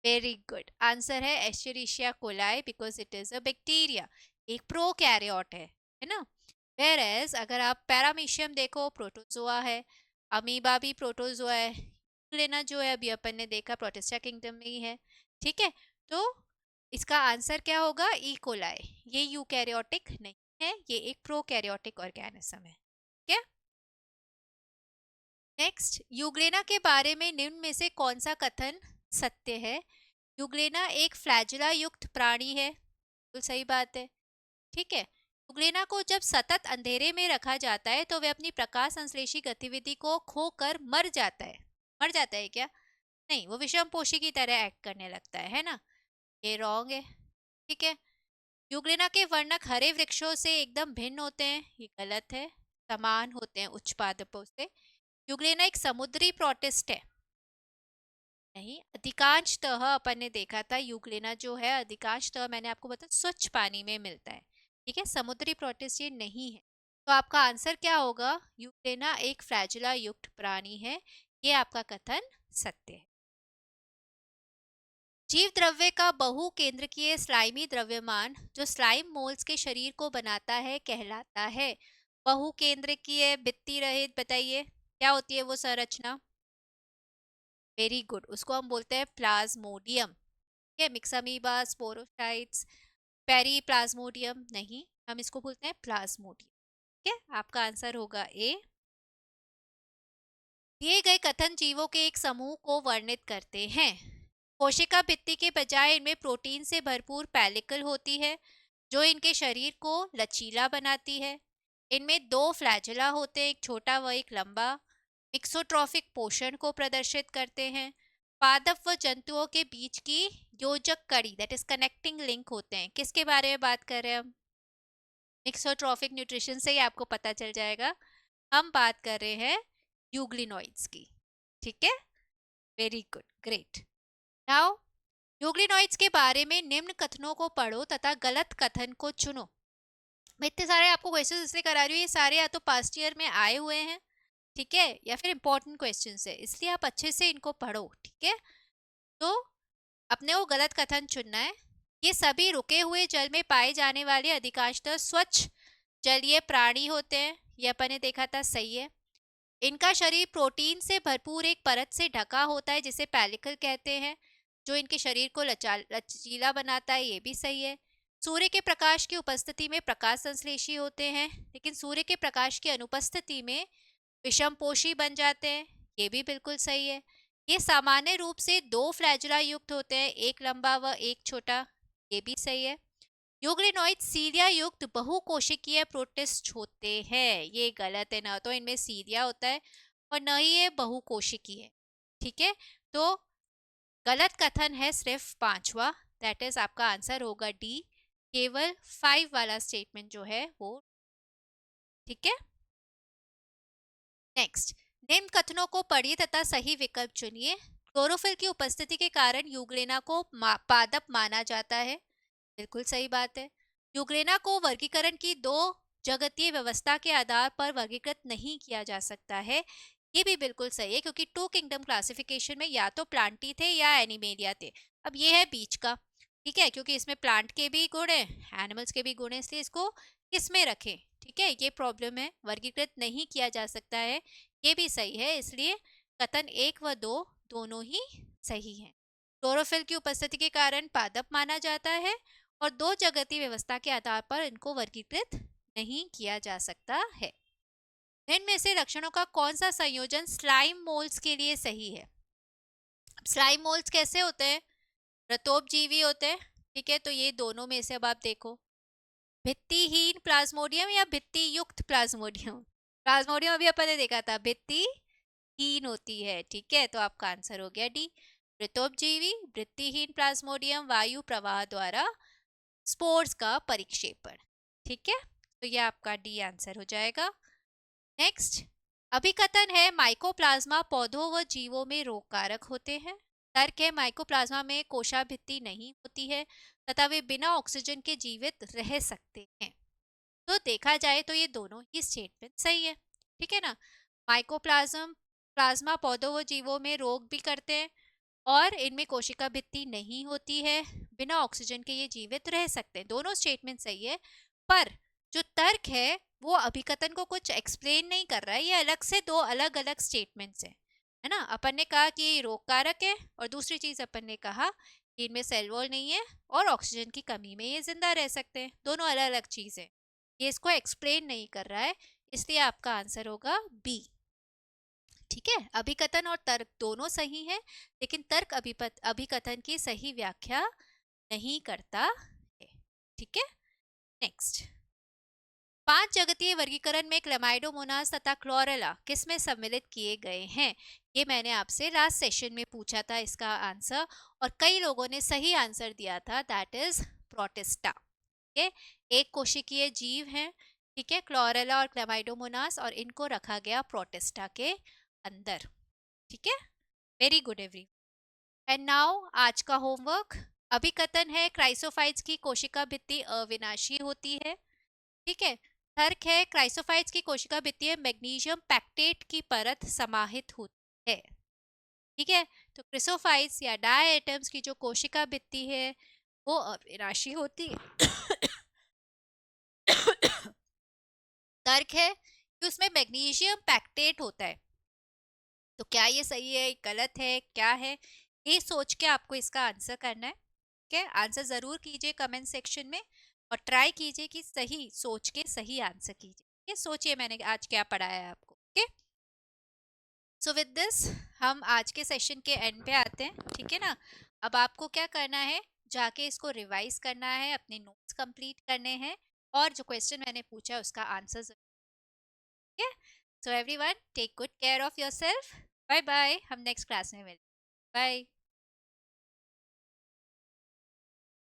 Very good answer है Escherichia coli because it is a bacteria, एक प्रोकैरियोट है ना। वेयरएज अगर आप पैरामीशियम देखो प्रोटोजोआ है, अमीबा भी प्रोटोजोआ है, यूग्लेना जो है अभी अपन ने देखा प्रोटिस्टा किंगडम में ही है। ठीक है, तो इसका आंसर क्या होगा, ई कोलाई। ये यूकैरियोटिक नहीं है, ये एक प्रोकैरियोटिक ऑर्गेनिज्म है। ठीक है, नेक्स्ट, यूग्लेना के बारे में निम्न में से कौन सा कथन सत्य है। यूग्लेना एक फ्लैजुला युक्त प्राणी है, तो सही बात है। ठीक है, यूग्लेना को जब सतत अंधेरे में रखा जाता है तो वे अपनी प्रकाश संश्लेषी गतिविधि को खोकर मर जाता है। मर जाता है क्या, नहीं, वो विषमपोषी की तरह एक्ट करने लगता है ना। ये रॉन्ग है। ठीक है, यूग्लेना के वर्णक हरे वृक्षों से एकदम भिन्न होते हैं, ये गलत है। समान होते हैं उच्च पादपों से। यूग्लेना एक समुद्री प्रोटिस्ट है, नहीं, अधिकांशतः अपन ने देखा था यूग्लेना जो है अधिकांशतः मैंने आपको बताया स्वच्छ पानी में मिलता है। ठीक है, समुद्री प्रोटिस्ट ये नहीं है। तो आपका आंसर क्या होगा, यूग्लेना एक फ्लैजुला युक्त प्राणी है, ये आपका कथन सत्य है। जीव द्रव्य का बहुकेंद्रकीय स्लाइमी द्रव्यमान जो स्लाइम मोल्स के शरीर को बनाता है कहलाता है। बहुकेंद्रकीय भित्ति रहित, बताइए क्या होती है वो संरचना। वेरी गुड, उसको हम बोलते हैं प्लाज्मोडियम। ठीक है, मिक्सामीबा, स्पोरोसाइट्स, पेरीप्लाज्मोडियम नहीं, हम इसको बोलते हैं प्लाज्मोडियम। ठीक है, आपका आंसर होगा ए। दिए गए कथन जीवों के एक समूह को वर्णित करते हैं। कोशिका भित्ति के बजाय इनमें प्रोटीन से भरपूर पेलिकल होती है जो इनके शरीर को लचीला बनाती है। इनमें दो फ्लैजेला होते हैं, एक छोटा व एक लंबा, मिक्सोट्रॉफिक पोषण को प्रदर्शित करते हैं। पादप व जंतुओं के बीच की योजक कड़ी दैट इज कनेक्टिंग लिंक होते हैं। किसके बारे में बात कर रहे हैं हम, मिक्सोट्रॉफिक न्यूट्रिशन से ही आपको पता चल जाएगा, हम बात कर रहे हैं यूग्लिनोइड्स की। ठीक है, very good, great. Now euglenoids के बारे में निम्न कथनों को पढ़ो तथा गलत कथन को चुनो। मैं इतने सारे आपको क्वेश्चन इसलिए करा रही हूँ, ये सारे या तो पास्ट ईयर में आए हुए हैं, ठीक है, या फिर इंपॉर्टेंट क्वेश्चन है, इसलिए आप अच्छे से इनको पढ़ो। ठीक है, तो अपने को गलत कथन चुनना है। ये सभी रुके हुए जल में पाए जाने वाले अधिकांशतः स्वच्छ जलीय प्राणी होते हैं, ये अपन ने देखा था, सही है। इनका शरीर प्रोटीन से भरपूर एक परत से ढका होता है जिसे पेलिकल कहते हैं, जो इनके शरीर को लचीला बनाता है, ये भी सही है। सूर्य के प्रकाश की उपस्थिति में प्रकाश संश्लेषी होते हैं, लेकिन सूर्य के प्रकाश की अनुपस्थिति में विषमपोषी बन जाते हैं, ये भी बिल्कुल सही है। ये सामान्य रूप से दो फ्लैजुला युक्त होते हैं, एक लंबा व एक छोटा, ये भी सही है। यूग्लिनोइड सीरिया युक्त बहुकोशिकीय प्रोटिस्ट होते हैं, ये गलत है, ना तो इनमें सीरिया होता है और न ही ये बहुकोशिकीय। ठीक है, तो गलत कथन है सिर्फ पांचवा, दैट इज आपका आंसर होगा डी, केवल 5 वाला स्टेटमेंट जो है वो। ठीक है, नेक्स्ट, निम्न कथनों को पढ़िए तथा सही विकल्प चुनिए। क्लोरोफिल की उपस्थिति के कारण यूग्लेना को पादप माना जाता है, बिल्कुल सही बात है। यूग्लेना को वर्गीकरण की दो जगतीय व्यवस्था के आधार पर वर्गीकृत नहीं किया जा सकता है, ये भी बिल्कुल सही है, क्योंकि टू किंगडम क्लासिफिकेशन में या तो प्लांटी थे या एनिमेलिया थे। अब ये है बीच का, ठीक है, क्योंकि इसमें प्लांट के भी गुण है एनिमल्स के भी गुण है, इसलिए इसको किसमें रखें। ठीक है, ये प्रॉब्लम है, वर्गीकृत नहीं किया जा सकता है, ये भी सही है, इसलिए कथन 1 व 2 दोनों ही सही हैं। क्लोरोफिल की उपस्थिति के कारण पादप माना जाता है और दो जगतीय व्यवस्था के आधार पर इनको वर्गीकृत नहीं किया जा सकता है। इनमें से लक्षणों का कौन सा संयोजन स्लाइम मोल्स के लिए सही है। स्लाइम मोल्स कैसे होते हैं, रतोपजीवी होते हैं। ठीक है, तो ये दोनों में से अब आप देखो, भित्तिहीन प्लाज्मोडियम या भित्ति युक्त प्लाज्मोडियम। प्लाज्मोडियम अभी अपन ने देखा था भित्तिहीन होती है। ठीक है, तो आपका आंसर हो गया डी, ऋतोपजीवी भित्तिहीन प्लाज्मोडियम वायु प्रवाह द्वारा स्पोर्स का परिक्षेपण। ठीक है, तो ये आपका डी आंसर हो जाएगा। नेक्स्ट, अभिकथन है माइकोप्लाज्मा पौधों व जीवों में रोगकारक होते हैं। तर्क है माइकोप्लाज्मा में कोशाभित्ति नहीं होती है तथा वे बिना ऑक्सीजन के जीवित रह सकते हैं। तो देखा जाए तो ये दोनों ही स्टेटमेंट सही है। ठीक है ना, माइकोप्लाज्म प्लाज्मा पौधों व जीवों में रोग भी करते हैं और इनमें कोशिका भित्ति नहीं होती है। बिना ऑक्सीजन के ये जीवित रह सकते हैं। दोनों स्टेटमेंट सही है, पर जो तर्क है वो अभिकथन को कुछ एक्सप्लेन नहीं कर रहा है। ये अलग से दो अलग अलग स्टेटमेंट्स हैं, है ना। अपन ने कहा कि ये रोग कारक है, और दूसरी चीज अपन ने कहा कि इनमें सेल वॉल नहीं है और ऑक्सीजन की कमी में ये जिंदा रह सकते हैं। दोनों अलग अलग चीजें, ये इसको एक्सप्लेन नहीं कर रहा है, इसलिए आपका आंसर होगा बी। ठीक है, अभिकथन और तर्क दोनों सही हैं, लेकिन तर्क अभिकथन की सही व्याख्या नहीं करता है। ठीक है, नेक्स्ट। 5 जगतीय वर्गीकरण में क्लेमाइडोमोनास तथा क्लोरेला किस में सम्मिलित किए गए हैं? ये मैंने आपसे लास्ट सेशन में पूछा था इसका आंसर, और कई लोगों ने सही आंसर दिया था, दैट इज प्रोटिस्टा। ठीक है, एक कोशिकीय जीव है, ठीक है, क्लोरेला और क्लेमाइडोमोनास, और इनको रखा गया प्रोटिस्टा के अंदर। ठीक है, very good every. And now आज का होमवर्क। अभिकथन है क्राइसोफाइट्स की कोशिका भित्ति अविनाशी होती है। ठीक है, तर्क है क्राइसोफाइट्स की कोशिका भित्ति में मैग्नीशियम पैक्टेट की परत समाहित होती है। ठीक है, तो क्रिसोफाइट्स या डायटम्स की जो कोशिका भित्ति है वो अविनाशी होती है। तर्क है कि उसमें मैग्नीशियम पैक्टेट होता है। तो क्या ये सही है, गलत है, क्या है, ये सोच के आपको इसका आंसर करना है। ठीक है, आंसर जरूर कीजिए कमेंट सेक्शन में, और ट्राई कीजिए कि सही सोच के सही आंसर कीजिए। ठीक है, सोचिए मैंने आज क्या पढ़ाया है आपको। ओके, सो विद दिस हम आज के सेशन के एंड पे आते हैं। ठीक है ना, अब आपको क्या करना है, जाके इसको रिवाइज करना है, अपने नोट्स कंप्लीट करने हैं, और जो क्वेश्चन मैंने पूछा है उसका आंसर। ठीक है, so everyone take good care of yourself. Bye bye, हम नेक्स्ट क्लास में मिलते हैं। बाय।